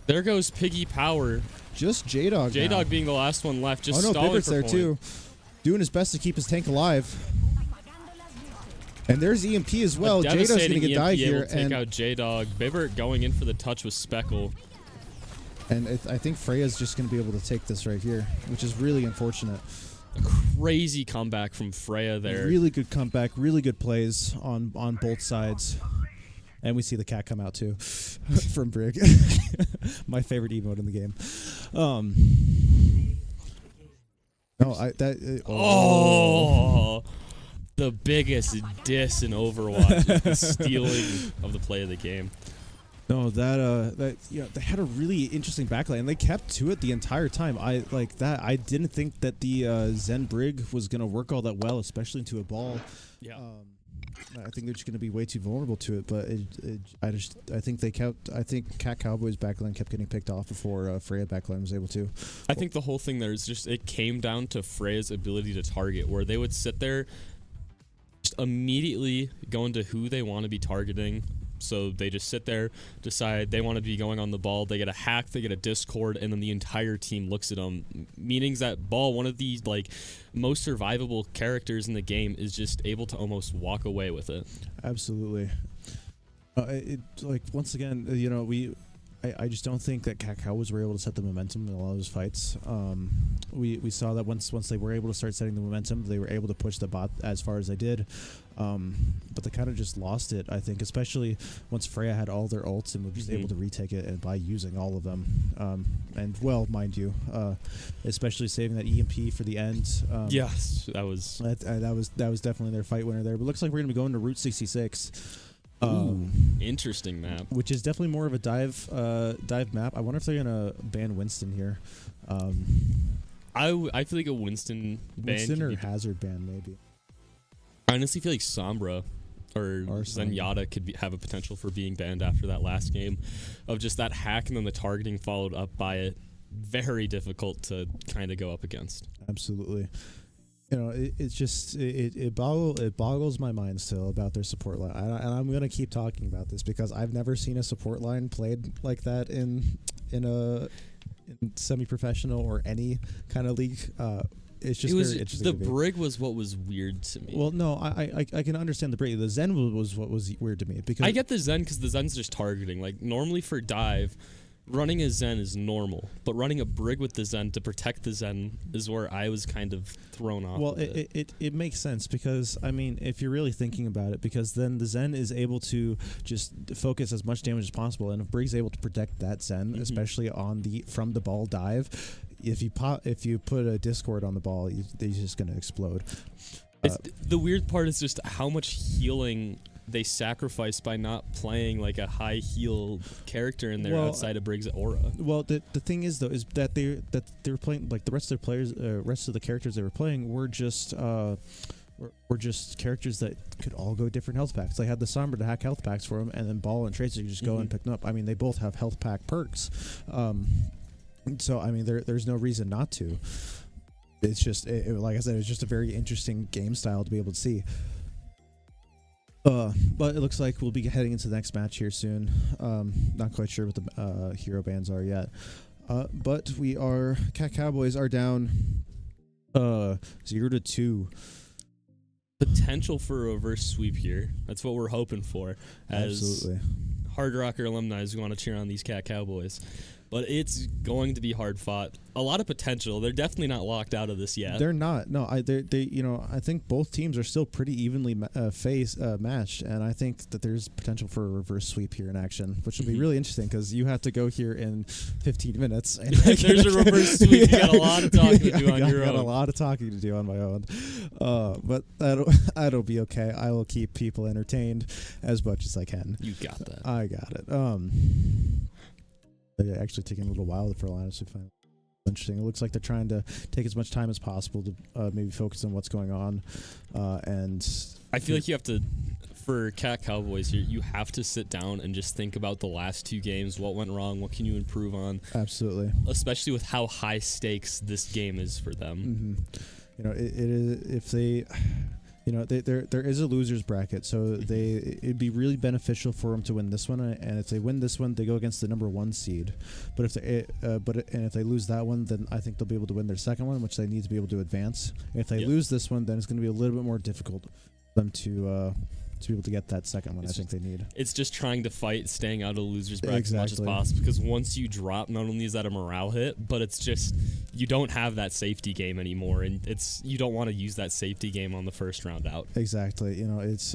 There goes Piggy Power. Just J-Dog J-Dog being the last one left, just oh no, stalling Bibbert's for there point. too. Doing his best to keep his tank alive. And there's EMP as well. J-Dog's going to get died here. Take And out J-Dog. Bibbert going in for the touch with Speckle. I think Freyja's just going to be able to take this right here, which is really unfortunate. A crazy comeback from Freyja there. Really good comeback, really good plays on both sides. And we see the cat come out too from Brig. My favorite emote in the game. The biggest diss in Overwatch is the stealing of the play of the game. No, they had a really interesting backline, and they kept to it the entire time. I didn't think that the Zen Brig was gonna work all that well, especially into a ball. Yeah. I think they're just gonna be way too vulnerable to it. But I think Cat Cowboys backline kept getting picked off before Freyja backline was able to. I think the whole thing there is just it came down to Freyja's ability to target, where they would sit there, just immediately go into who they want to be targeting. So they just sit there, decide they want to be going on the ball. They get a hack, they get a discord, and then the entire team looks at them. Meaning that Ball, one of the most survivable characters in the game, is just able to almost walk away with it. Absolutely. Once again, I just don't think that Cat Cowboys were able to set the momentum in a lot of those fights. We saw that once they were able to start setting the momentum, they were able to push the bot as far as they did. But they kind of just lost it, I think, especially once Freyja had all their ults and was just able to retake it, and by using all of them. And well, mind you, especially saving that EMP for the end. Yes, that was definitely their fight winner there. But looks like we're gonna be going to Route 66. Interesting map. Which is definitely more of a dive map. I wonder if they're gonna ban Winston here. I feel like a Winston ban or Hazard ban maybe. I honestly feel like Sombra or Zenyatta could have a potential for being banned after that last game of just that hack and then the targeting followed up by it. Very difficult to kind of go up against. Absolutely. It's just it boggles my mind still about their support line, and I'm gonna keep talking about this because I've never seen a support line played like that in semi-professional or any kind of league. It's just very interesting. The Brig was what was weird to me. Well, no, I can understand the Brig. The Zen was what was weird to me because I get the Zen because the Zen's just targeting. Like normally for dive, running a Zen is normal, but running a Brig with the Zen to protect the Zen is where I was kind of thrown off. Well, it makes sense because, I mean, if you're really thinking about it, because then the Zen is able to just focus as much damage as possible, and if Brig's able to protect that Zen, especially on from the ball dive, if you put a Discord on the ball, they're just going to explode. The weird part is just how much healing they sacrifice by not playing like a high heal character in there outside of Briggs' aura. Well, the thing is though is that they were playing like the rest of their players, rest of the characters they were playing were just characters that could all go different health packs. They had the Sombra to hack health packs for them, and then Ball and Tracer could just go and pick them up. I mean, they both have health pack perks, so I mean, there's no reason not to. It's just like I said, it's just a very interesting game style to be able to see. But it looks like we'll be heading into the next match here soon. Not quite sure what the hero bans are yet. But Cat Cowboys are down 0-2. Potential for a reverse sweep here. That's what we're hoping for. As Absolutely. Hard Rocker alumni who want to cheer on these Cat Cowboys. But it's going to be hard fought. A lot of potential. They're definitely not locked out of this yet. They're not. No, I think both teams are still pretty evenly matched, and I think that there's potential for a reverse sweep here in action, which will be really interesting because you have to go here in 15 minutes. And there's a reverse sweep. You got a lot of talking to do on your own. I got a lot of talking to do on my own, but that'll be okay. I will keep people entertained as much as I can. You got that. I got it. They're actually taking a little while for Alliance to find. Interesting. It looks like they're trying to take as much time as possible to maybe focus on what's going on. And I feel like you have to, for Cat Cowboys here, you have to sit down and just think about the last 2 games. What went wrong? What can you improve on? Absolutely. Especially with how high stakes this game is for them. Mm-hmm. It is if they. There is a losers bracket, so it'd be really beneficial for them to win this one, and if they win this one, they go against the number 1 seed. But if they lose that one, then I think they'll be able to win their second one, which they need to be able to advance. If they lose this one, then it's going to be a little bit more difficult for them to be able to get that second one. I think they need. It's just trying to fight staying out of the losers bracket as much as Exactly. possible, because once you drop, not only is that a morale hit, but it's just you don't have that safety game anymore, and you don't want to use that safety game on the first round out. Exactly. It's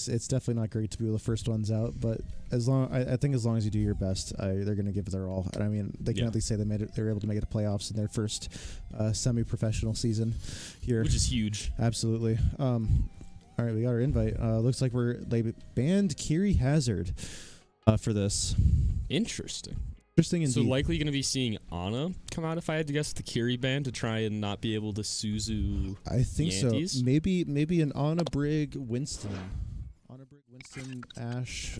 it's definitely not great to be the first ones out, but I think as long as you do your best, they're going to give it their all. And I mean, they can at least say they were able to make it to playoffs in their first semi-professional season here, Which is huge. Absolutely. All right, we got our invite. Looks like they banned Kiri Hazard for this. Interesting Indeed. So likely going to be seeing Ana come out, if I had to guess, the Kiri ban to try and not be able to Suzu. I think Yanties. so. Maybe an Ana Brig Winston. Ana Brig Winston Ash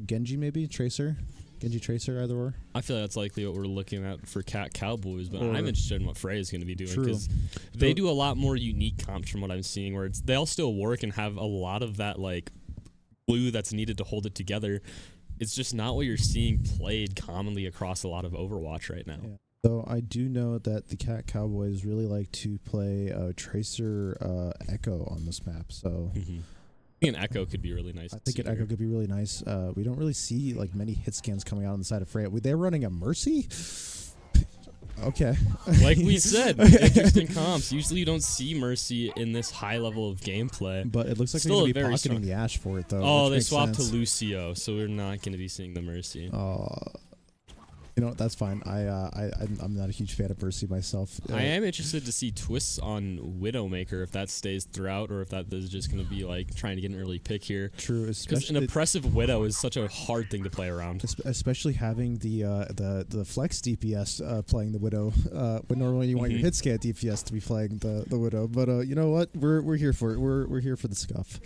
Genji maybe Tracer. Genji Tracer, either or. I feel like that's likely what we're looking at for Cat Cowboys, but I'm interested in what Freyja is going to be doing, True. because they do a lot more unique comps from what I'm seeing, where they all still work and have a lot of that like glue that's needed to hold it together. It's just not what you're seeing played commonly across a lot of Overwatch right now. Yeah. So I do know that the Cat Cowboys really like to play Tracer Echo on this map. So. I think an Echo could be really nice. I think an Echo could be really nice. We don't really see like many hit scans coming out on the side of Freyja. They're running a Mercy? Okay. Like we said, interesting comps. Usually you don't see Mercy in this high level of gameplay. But it looks like they're Still going a to be very pocketing strong- the Ash for it, though. Oh, which they makes swapped sense. to Lucio, so we're not going to be seeing the Mercy. That's fine. I'm not a huge fan of Mercy myself. I am interested to see twists on Widowmaker, if that stays throughout, or if that is just going to be like trying to get an early pick here. True, Because especially an oppressive Widow is such a hard thing to play around. especially having the flex DPS playing the Widow when normally you want your hit scan DPS to be playing the Widow. But you know what? We're here for it. We're here for the scuff.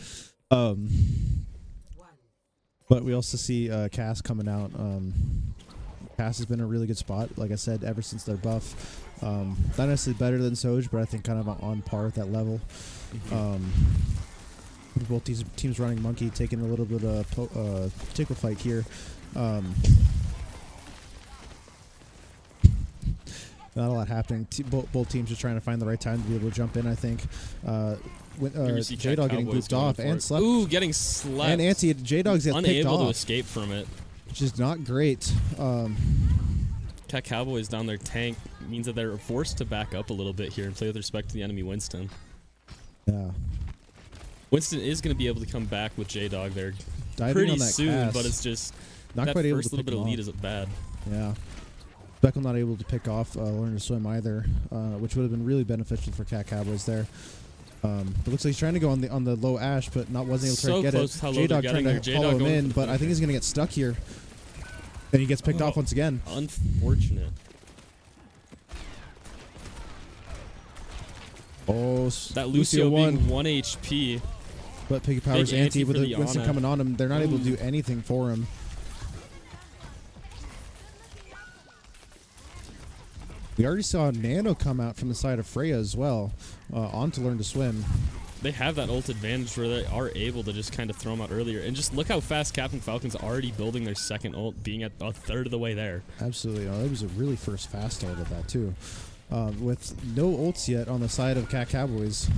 But we also see Cass coming out. Cass has been a really good spot, like I said, ever since their buff. Not necessarily better than Soj, but I think kind of on par at that level. Both these teams running Monkey, taking a little bit of tickle fight here. Not a lot happening. Both teams are trying to find the right time to be able to jump in, I think. J-Dog getting booped off and slept. Ooh, getting slept. And J-Dog's getting picked unable to off, escape from it. which is not great. Cat Cowboys down their tank means that they're forced to back up a little bit here and play with respect to the enemy Winston. Yeah. Winston is going to be able to come back with J-Dog there Diving pretty on that soon, Cass. but it's just Not that quite able first to little pick bit of him lead off. isn't bad. Yeah. Beckel not able to pick off Learn to Swim either, which would have been really beneficial for Cat Cowboys there. But looks like he's trying to go on the low Ash, but wasn't able to try to get close to it. how low they're J-Dog getting trying there. to J-Dog follow him going in, for but I think he's going to get stuck here. And he gets picked off once again. Unfortunate. Oh, That Lucio won. being 1 HP. But Piggy Powers Big ante anti with for the the Winston Ana. coming on him. They're not able to do anything for him. We already saw Nano come out from the side of Freyja as well, on to Learn to Swim. they have that ult advantage where they are able to just kind of throw them out earlier. And just look how fast Captain Falcon's already building their second ult, being at a third of the way there. Absolutely. That was a really first fast ult of that, too. With no ults yet on the side of Cat Cowboys.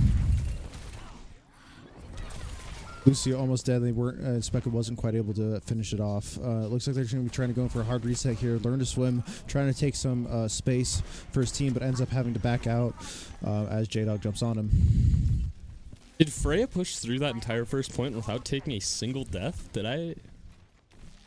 Lucio almost dead. They weren't. Speckle wasn't quite able to finish it off. It looks like they're going to be trying to go in for a hard reset here. Learn to swim, trying to take some space for his team, but ends up having to back out as J-Dog jumps on him. Did Freyja push through that entire first point without taking a single death? Did I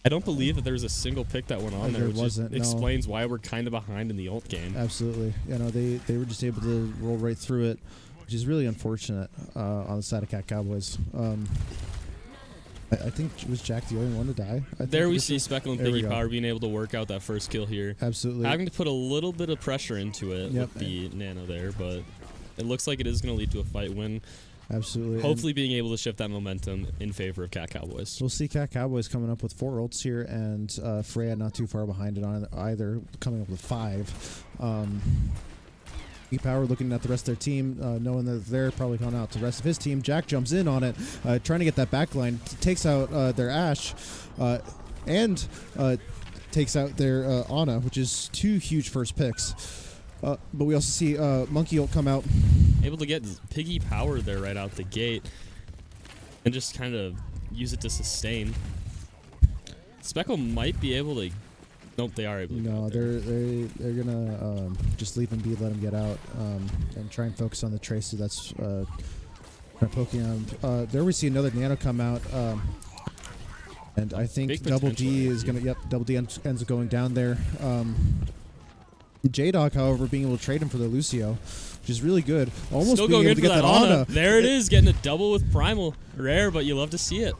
don't believe that there was a single pick that went on there, which wasn't, no. explains why we're kind of behind in the ult game. Absolutely. They were just able to roll right through it, which is really unfortunate on the side of Cat Cowboys. I think, was Jack the only one to die? There we see Speckle and There we Piggy go. Power being able to work out that first kill here. Absolutely. Having to put a little bit of pressure into it Yep. with the nano there, but it looks like it is going to lead to a fight win. Absolutely. Hopefully being able to shift that momentum in favor of Cat Cowboys. We'll see Cat Cowboys coming up with 4 ults here, and Freyja not too far behind it on either, coming up with 5. Power looking at the rest of their team, knowing that they're probably coming out to the rest of his team. Jack jumps in on it, trying to get that back line, takes out their Ashe, and takes out their Ana, which is 2 huge first picks. But we also see Monkey ult come out. Able to get Piggy Power there right out the gate and just kind of use it to sustain. Speckle might be able to... Nope, they are able to. No, they're gonna just leave him be, let him get out, and try and focus on the Tracer that's poking on. There we see another Nano come out, and I think Big Double D potential is gonna. Yep, Double D ends up going down there. J-Dog, however, being able to trade him for the Lucio, which is really good. Almost Still being going able in to for get that that Ana. Ana. There it is, getting a double with Primal. Rare, but you love to see it.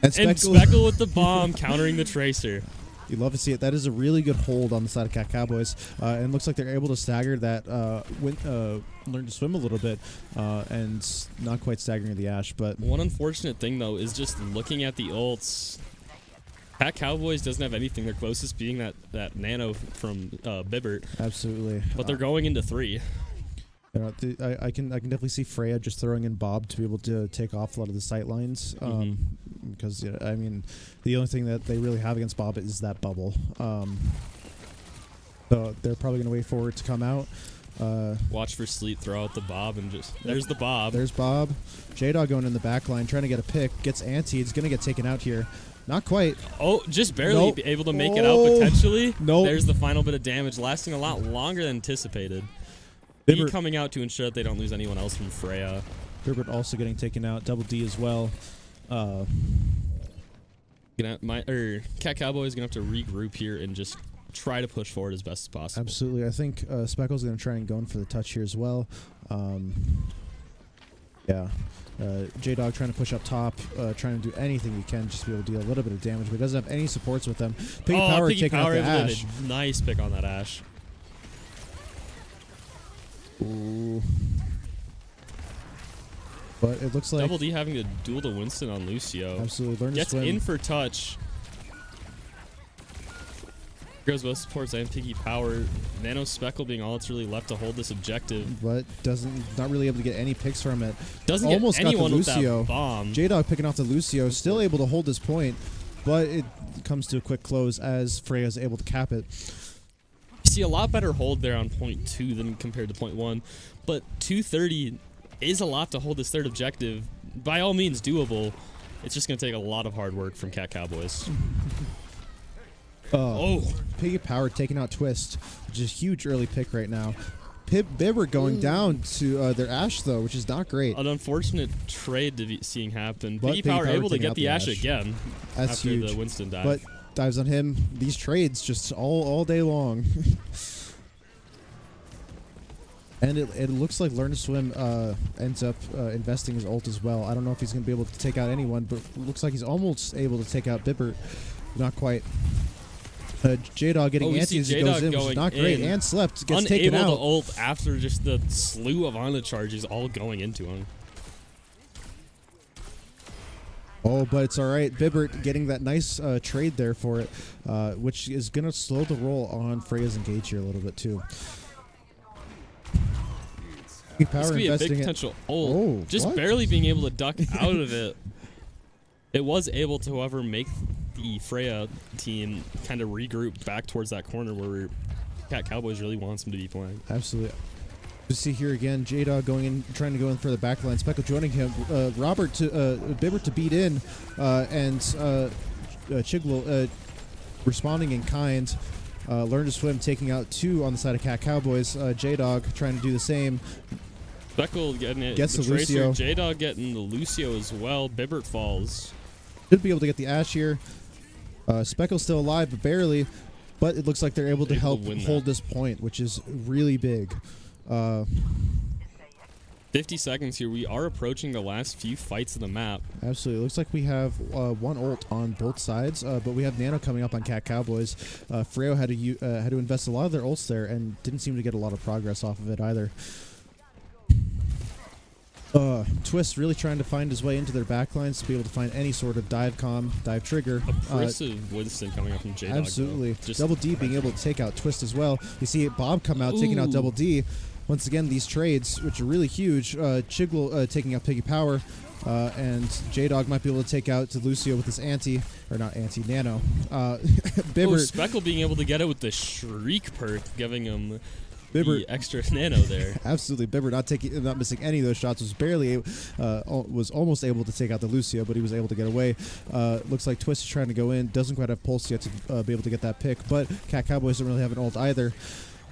And And Speckle with the bomb, countering the Tracer. You love to see it. That is a really good hold on the side of Cat Cowboys, and looks like they're able to stagger that, learn to swim a little bit, and not quite staggering the Ashe. But One unfortunate thing, though, is just looking at the ults. Cat Cowboys doesn't have anything. Their closest being that nano from Bibbert, absolutely, but they're going into 3. I can definitely see Freyja just throwing in Bob to be able to take off a lot of the sight lines, because I mean, the only thing that they really have against Bob is that bubble. So they're probably going to wait for it to come out. Watch for Sleet, throw out the Bob, and just there's the Bob. There's Bob. J-Dog going in the back line, trying to get a pick. Gets anti. It's going to get taken out here. Not quite. Oh, just barely Nope. able to make it out potentially. Nope. There's the final bit of damage, lasting a lot longer than anticipated. Bibber- B coming out to ensure that they don't lose anyone else from Freyja. Herbert also getting taken out. Double D as well. Cat Cowboy is gonna have to regroup here and just try to push forward as best as possible. Absolutely. I think Speckle's going to try and go in for the touch here as well. Yeah. J-Dog trying to push up top, trying to do anything he can just to be able to deal a little bit of damage, but he doesn't have any supports with them. Piggy Power Piggy taking Power out the able to Ashe. get a nice pick on that Ashe. Ooh. But it looks like... Double D having to duel to Winston on Lucio. Absolutely. Learn to Gets swim. in for touch. Goes both supports and Piggy Power. Nano Speckle being all that's really left to hold this objective. But not really able to get any picks from it. Doesn't Almost get got the anyone with Lucio. that bomb. J-Dog picking off the Lucio, still able to hold this point, but it comes to a quick close as Freyja is able to cap it. You see a lot better hold there on point 2 than compared to point 1, but 230 is a lot to hold this third objective. By all means doable. It's just going to take a lot of hard work from Cat Cowboys. Piggy Power taking out Twist, which is a huge early pick right now. Bibber going down to their Ashe, though, which is not great. An unfortunate trade to be seeing happen. But Piggy Power able to taking get out the Ashe again That's after huge. the Winston dive. But dives on him. These trades just all day long. And it looks like Learn to Swim ends up investing his ult as well. I don't know if he's going to be able to take out anyone, but it looks like he's almost able to take out Bibber. Not quite. J-Dog getting anti as he goes in, which is not great. And slept, gets taken out. Unable to ult after just the slew of Ana charges all going into him. Oh, but it's all right. Bibbert getting that nice trade there for it, which is going to slow the roll on Freyja's engage here a little bit too. Power This could be a big investing it. potential ult. Oh, Just what? barely being able to duck out of it. It was able to, however, make the Freyja team kind of regroup back towards that corner where Cat Cowboys really wants them to be playing. Absolutely. You see here again, J-Dog going in, trying to go in for the back line. Speckle joining him. Robert to Bibbert to beat in, and Chigwell responding in kind. Learn to swim, taking out 2 on the side of Cat Cowboys. J-Dog trying to do the same. Speckle getting it. Gets the the Lucio. Tracer. J-Dog getting the Lucio as well. Bibbert falls. Should be able to get the Ash here. Speckle's still alive, but barely. But it looks like they're able to help win hold that. this point, which is really big. 50 seconds here. We are approaching the last few fights of the map. Absolutely. It looks like we have 1 ult on both sides, but we have Nano coming up on Cat Cowboys. Freyja had to invest a lot of their ults there and didn't seem to get a lot of progress off of it either. Twist really trying to find his way into their backlines to be able to find any sort of dive trigger. Oppressive Winston coming up from J-Dog. Absolutely. Just Double D being able to take out Twist as well. You see Bob come out taking out Ooh. Double D. Once again, these trades, which are really huge. Chigwell taking out Piggy Power, and J-Dog might be able to take out to Lucio with his Nano. Bibbert. Speckle being able to get it with the Shriek perk, giving him Bibbert. the extra nano there. Absolutely, Bibbert not missing any of those shots. Was almost able to take out the Lucio, but he was able to get away. Looks like Twist is trying to go in. Doesn't quite have pulse yet to be able to get that pick. But Cat Cowboys don't really have an ult either.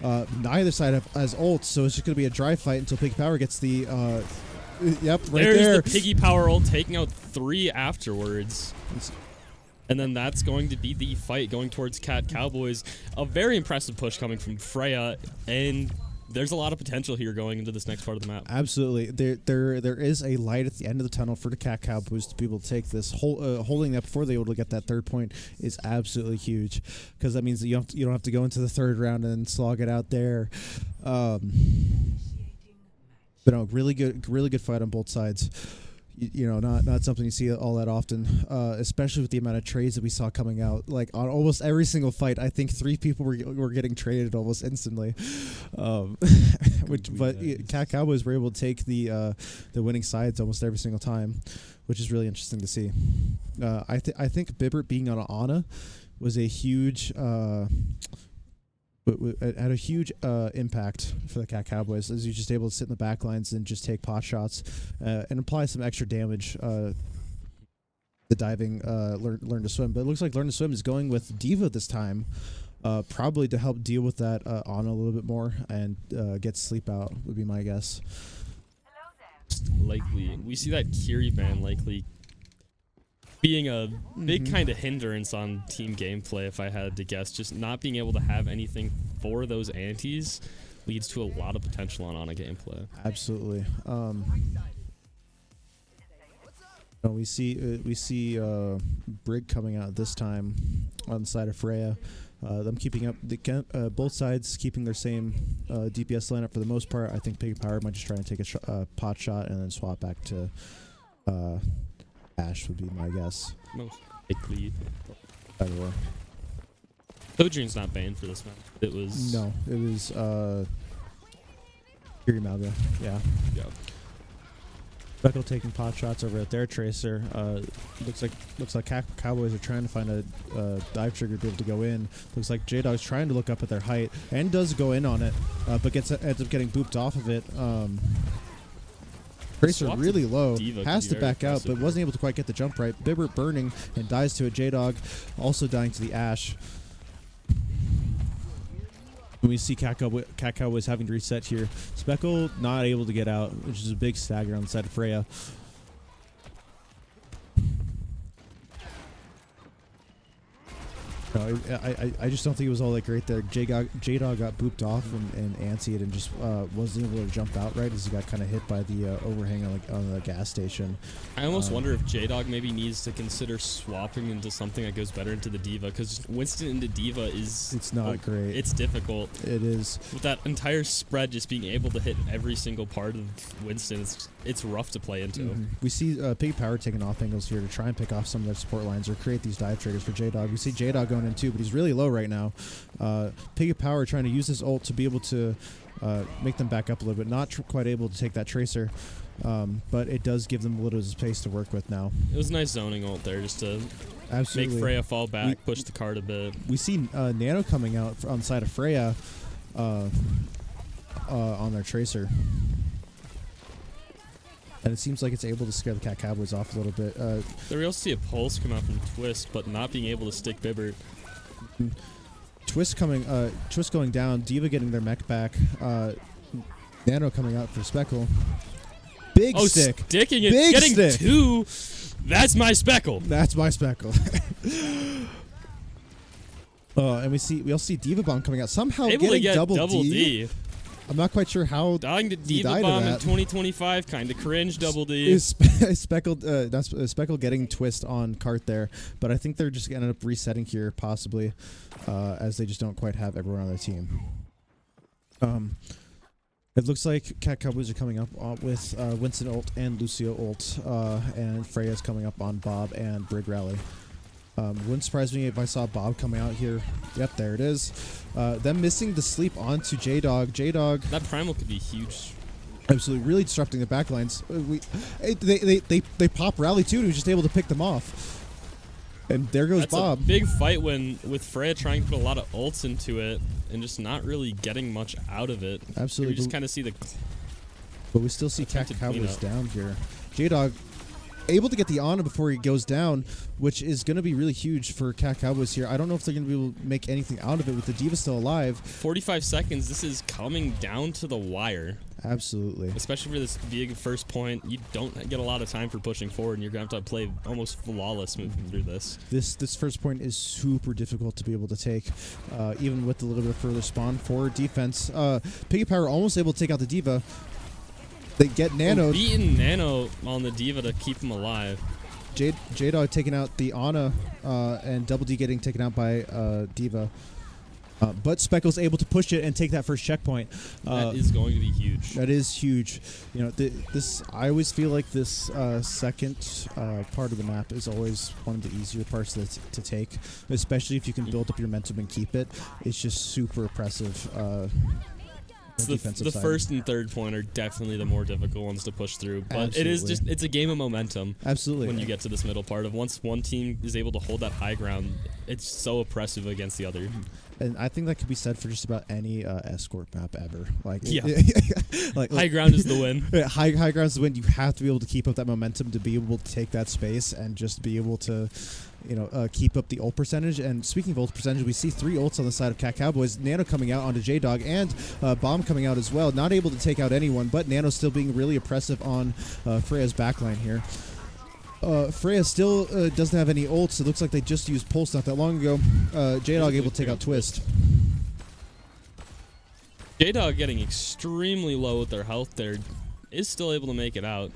Neither side has ults, so it's just going to be a dry fight until Piggy Power gets the. Yep, right There's there. the Piggy Power ult taking out 3 afterwards. And then that's going to be the fight going towards Cat Cowboys. A very impressive push coming from Freyja, and there's a lot of potential here going into this next part of the map. Absolutely, there is a light at the end of the tunnel for the Cat Cowboys to be able to take this. Holding that before they're able to get that 3rd point is absolutely huge, because that means that you don't have to go into the 3rd round and then slog it out there. But no, really good fight on both sides. Not something you see all that often, especially with the amount of trades that we saw coming out. Like on almost every single fight, I think 3 people were getting traded almost instantly. Cat Cowboys were able to take the winning sides almost every single time, which is really interesting to see. I think Bibbert being on Ana was a huge. Had a huge impact for the Cat Cowboys, as you're just able to sit in the back lines and just take pot shots and apply some extra damage. The diving, learn to swim, but it looks like Learn to Swim is going with Diva this time, probably to help deal with that on a little bit more and get sleep out would be my guess. Likely, we see that Kiri ban likely being a big kind of hindrance on team gameplay, if I had to guess. Just not being able to have anything for those antis leads to a lot of potential on a gameplay. Absolutely. We see Brig coming out this time on the side of Freyja. Them keeping up both sides keeping their same DPS lineup for the most part. I think Piggy Power might just try and take a pot shot and then swap back to Ash would be my guess. Most likely. Either way. Sojourn's not banned for this map. It was Kiri Malga. Yeah. Speckle taking pot shots over at their Tracer. Looks like Cowboys are trying to find a dive trigger to be able to go in. Looks like J-Dog's trying to look up at their height and does go in on it, but ends up getting booped off of it. Tracer really low, has to back out, but wasn't able to quite get the jump right. Bibbert burning and dies to it. J-Dog also dying to the Ash. We see Cat Cowboys having to reset here. Speckle not able to get out, which is a big stagger on the side of Freyja. No, I just don't think it was all that great there. J-Dog got booped off and antsied and just wasn't able to jump out right as he got kind of hit by the overhang on the gas station. I almost wonder if J-Dog maybe needs to consider swapping into something that goes better into the Diva, because Winston into Diva is... It's not great. It's difficult. It is. With that entire spread just being able to hit every single part of Winston, it's rough to play into. We see Piggy Power taking off angles here to try and pick off some of their support lines or create these dive triggers for J-Dog. We see J-Dog going in too, but he's really low right now. Pig of Power trying to use his ult to be able to make them back up a little bit. Not quite able to take that Tracer, but it does give them a little space to work with now. It was nice zoning ult there just to Absolutely. make Freyja fall back, push the card a bit. We see Nano coming out on the side of Freyja on their Tracer. And it seems like it's able to scare the Cat Cowboys off a little bit. There we also see a pulse come out from Twist, but not being able to stick Bibbert. Twist going down. D.Va getting their mech back. Nano coming out for Speckle. Big stick. Sticking it. Big Getting stick. 2. That's my Speckle. That's my Speckle. And we also see D.Va Bomb coming out. Somehow Able to getting get double D. I'm not quite sure how. Dying to he D.Va died of Bomb in that. 2025. Kind of cringe double D. Is Speckle getting Twist on cart there, but I think they're just gonna end up resetting here possibly, as they just don't quite have everyone on their team. It looks like Cat Cowboys are coming up with Winston ult and Lucio ult, and Freyja's coming up on Bob and Brig Rally. Wouldn't surprise me if I saw Bob coming out here. Yep, there it is. Them missing the sleep onto J-Dog. J-Dog. That primal could be huge. Absolutely, really disrupting the backlines. They pop Rally too, and he was just able to pick them off. And there goes That's Bob. a big fight when with Freyja trying to put a lot of ults into it and just not really getting much out of it. Absolutely. You just kind of see the. But we still see Cat attempted Cowboys cleanup. down here. J-Dog able to get the Ana before he goes down, which is going to be really huge for Cat Cowboys here. I don't know if they're going to be able to make anything out of it with the D.Va still alive. 45 seconds. This is coming down to the wire. Absolutely. Especially for this big first point. You don't get a lot of time for pushing forward, and you're going to have to play almost flawless moving through this. This first point is super difficult to be able to take, even with a little bit of further spawn for defense. Piggy Power almost able to take out the D.Va. They get Nano. Beating Nano on the D.Va to keep him alive. J-Dog taking out the Ana, and Double D getting taken out by D.Va. But Speckle's able to push it and take that first checkpoint. That is going to be huge. That is huge. You know, this I always feel like this second part of the map is always one of the easier parts to take, especially if you can build up your momentum and keep it. It's just super impressive. The first and third point are definitely the more difficult ones to push through, but it is just, it's a game of momentum. Absolutely. When you get to this middle part of once one team is able to hold that high ground, it's so oppressive against the other. And I think that could be said for just about any escort map ever. Like, yeah, like high ground is the win. High ground is the win. You have to be able to keep up that momentum to be able to take that space and just be able to, keep up the ult percentage. And speaking of ult percentage, we see 3 ults on the side of Cat Cowboys. Nano coming out onto J-Dog and Bomb coming out as well. Not able to take out anyone, but Nano still being really oppressive on Freyja's backline here. Freyja still doesn't have any ults. It looks like they just used Pulse not that long ago. J-Dog able to take out Twist. J-Dog getting extremely low with their health there, is still able to make it out.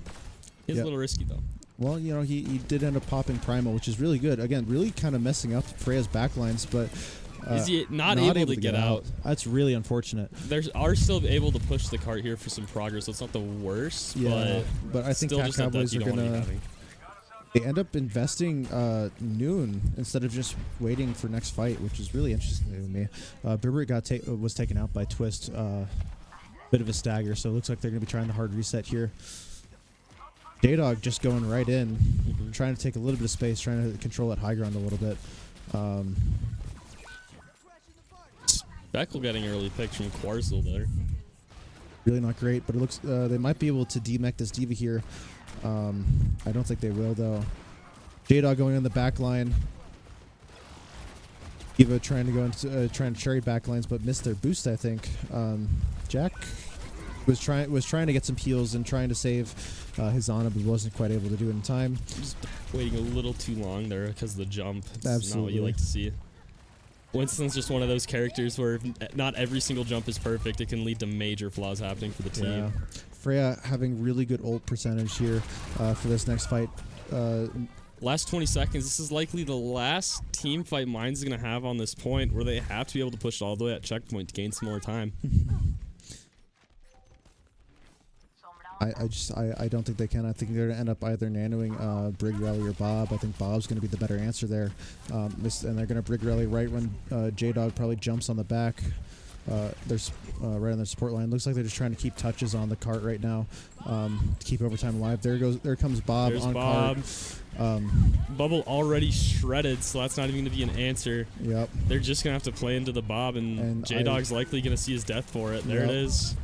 It's a little risky though. Well, he did end up popping Primal, which is really good. Again, really kind of messing up Freyja's backlines, but is he not able to get out? That's really unfortunate. They are still able to push the cart here for some progress, so it's not the worst. Yeah, but I think still Cat just that Cowboys you are don't wanna be gonna. having. They end up investing Noon instead of just waiting for next fight, which is really interesting to me. Bibbert was taken out by Twist. Bit of a stagger, so it looks like they're going to be trying the hard reset here. J-Dog just going right in, trying to take a little bit of space, trying to control that high ground a little bit. Beckle getting early picks from Quarzel there. Really not great, but it looks they might be able to demech this D.Va here. I don't think they will though. J-Dog going on the back line. D.Va trying to go into trying to cherry back lines, but missed their boost. I think Jack was trying to get some heals and trying to save his Ana, but wasn't quite able to do it in time. Just waiting a little too long there because of the jump. It's Absolutely not what you like to see. Winston's just one of those characters where not every single jump is perfect. It can lead to major flaws happening for the team. Yeah. Freyja having really good ult percentage here for this next fight. Last 20 seconds. This is likely the last team fight Mine's going to have on this point where they have to be able to push all the way at checkpoint to gain some more time. I don't think they can. I think they're going to end up either nanoing Brig Rally or Bob. I think Bob's going to be the better answer there. And they're going to Brig Rally right when J-Dog probably jumps on the back. There's right on their support line. Looks like they're just trying to keep touches on the cart right now to keep overtime alive. There comes Bob. There's on Bob. Cart. Bubble already shredded, so that's not even going to be an answer. Yep. They're just going to have to play into the Bob, and J-Dog's likely going to see his death for it. There it is.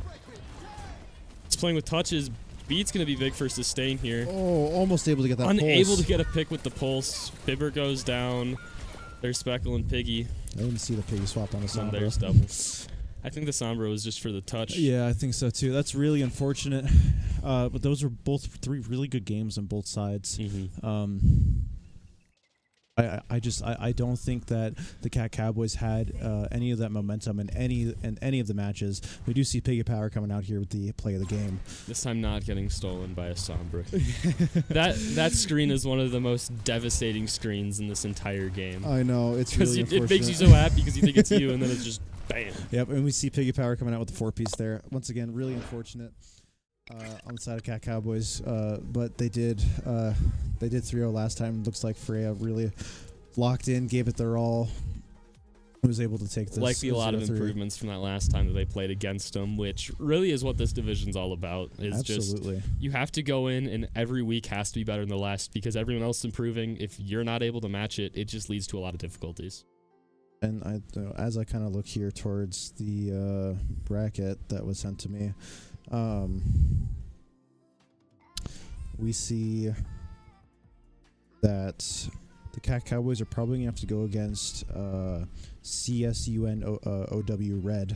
He's playing with touches. Beat's going to be big for sustain here. Oh, almost able to get that Unable pulse. to get a pick with the pulse. Bibber goes down. There's Speckle and Piggy. I didn't see the Piggy swap on the And Sombra. there's double. I think the Sombra was just for the touch. Yeah, I think so too. That's really unfortunate. But those were both 3 really good games on both sides. I don't think that the Cat Cowboys had any of that momentum in any of the matches. We do see Piggy Power coming out here with the play of the game. This time not getting stolen by a Sombra. that screen is one of the most devastating screens in this entire game. I know, it's really unfortunate. It makes you so happy because you think it's you, and then it's just bam. Yep, and we see Piggy Power coming out with the 4-piece there. Once again, really unfortunate on the side of Cat Cowboys, but they did 3-0 last time. Looks like Freyja really locked in, gave it their all. Was able to take this. Likely a lot of improvements from that last time that they played against them, which really is what this division's all about. Is Absolutely. Just you have to go in, and every week has to be better than the last because everyone else is improving. If you're not able to match it, it just leads to a lot of difficulties. And as I kind of look here towards the bracket that was sent to me, we see that the Cat Cowboys are probably going to have to go against CSUN OW Red,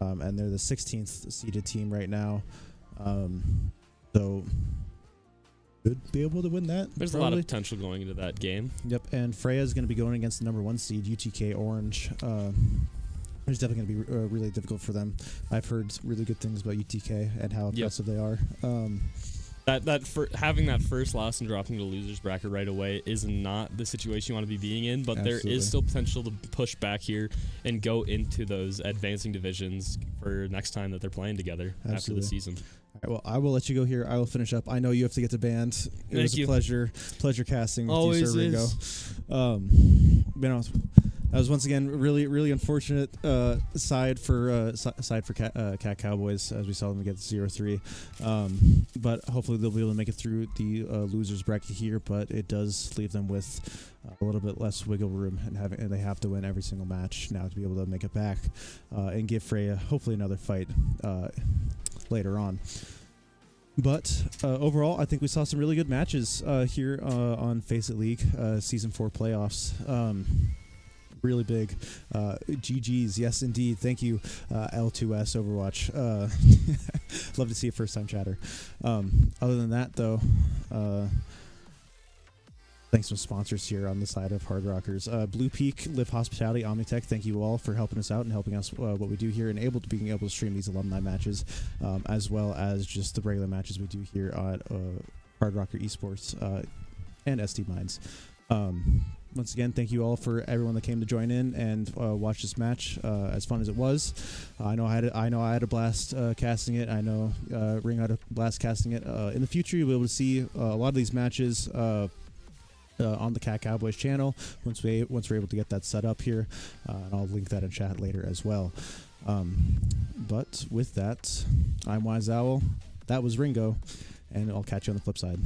and they're the 16th seeded team right now. So could be able to win that. There's probably a lot of potential going into that game. Yep, and Freyja is going to be going against the number 1 seed, UTK Orange. It's definitely going to be really difficult for them. I've heard really good things about UTK and how aggressive they are. Having that first loss and dropping to the losers bracket right away is not the situation you want to be being in, but Absolutely. There is still potential to push back here and go into those advancing divisions for next time that they're playing together after the season. All right, well, I will let you go here. I will finish up. I know you have to get to band. It was a pleasure casting with you, Sir Ringo. That was once again really unfortunate side for Cat Cowboys as we saw them get 0-3. But hopefully they'll be able to make it through the losers bracket here. But it does leave them with a little bit less wiggle room, and they have to win every single match now to be able to make it back and give Freyja hopefully another fight later on. But overall, I think we saw some really good matches here on FACEIT League Season 4 playoffs. Really big. GG's, yes indeed. Thank you, L2S Overwatch. Love to see a first-time chatter. Other than that, though, thanks to sponsors here on the side of Hard Rockers. Blue Peak, Live Hospitality, Omnitech, thank you all for helping us out and helping us what we do here and being able to stream these alumni matches, as well as just the regular matches we do here at Hard Rocker Esports and SD Minds. Once again, thank you all for everyone that came to join in and watch this match. As fun as it was, I know I had a blast casting it. I know Ringo had a blast casting it. In the future, you'll be able to see a lot of these matches on the Cat Cowboys channel once we're able to get that set up here. And I'll link that in chat later as well. But with that, I'm WiseOwl. That was Ringo, and I'll catch you on the flip side.